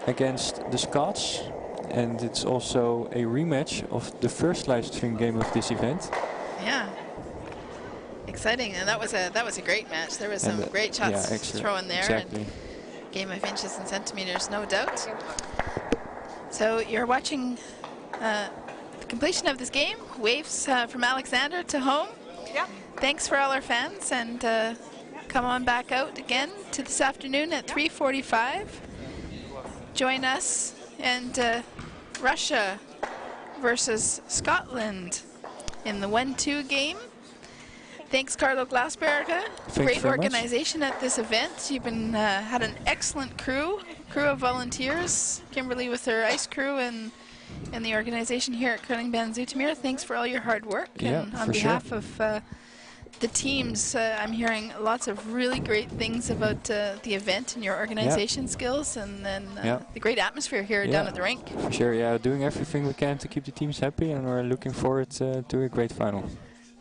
against the Scots. And it's also a rematch of the first live stream game of this event. Yeah. Exciting. And that was a great match. There was some great shots thrown there. Exactly. And game of inches and centimeters, no doubt. So you're watching the completion of this game. Waves from Alexander to home. Yeah. Thanks for all our fans, and come on back out again to this afternoon at 3:45. Join us and Russia versus Scotland in the 1-2 game. Thanks, Carlo Glasberger. Great organization at this event. You've been had an excellent crew of volunteers. Kimberly with her ice crew and the organization here at Curling Band Zoetermeer. Thanks for all your hard work. Yeah, and on behalf of the teams, I'm hearing lots of really great things about the event and your organization skills, and then the great atmosphere here down at the rink. For sure, yeah, doing everything we can to keep the teams happy, and we're looking forward to a great final.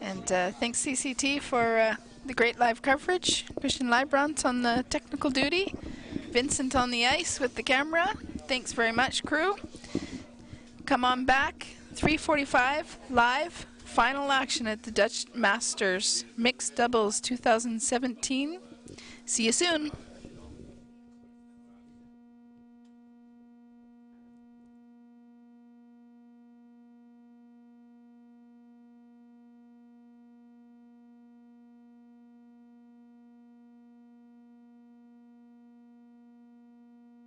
And thanks CCT for the great live coverage. Christian Leibrant on the technical duty. Vincent on the ice with the camera. Thanks very much, crew. Come on back, 3:45 live. Final action at the Dutch Masters Mixed Doubles 2017. See you soon.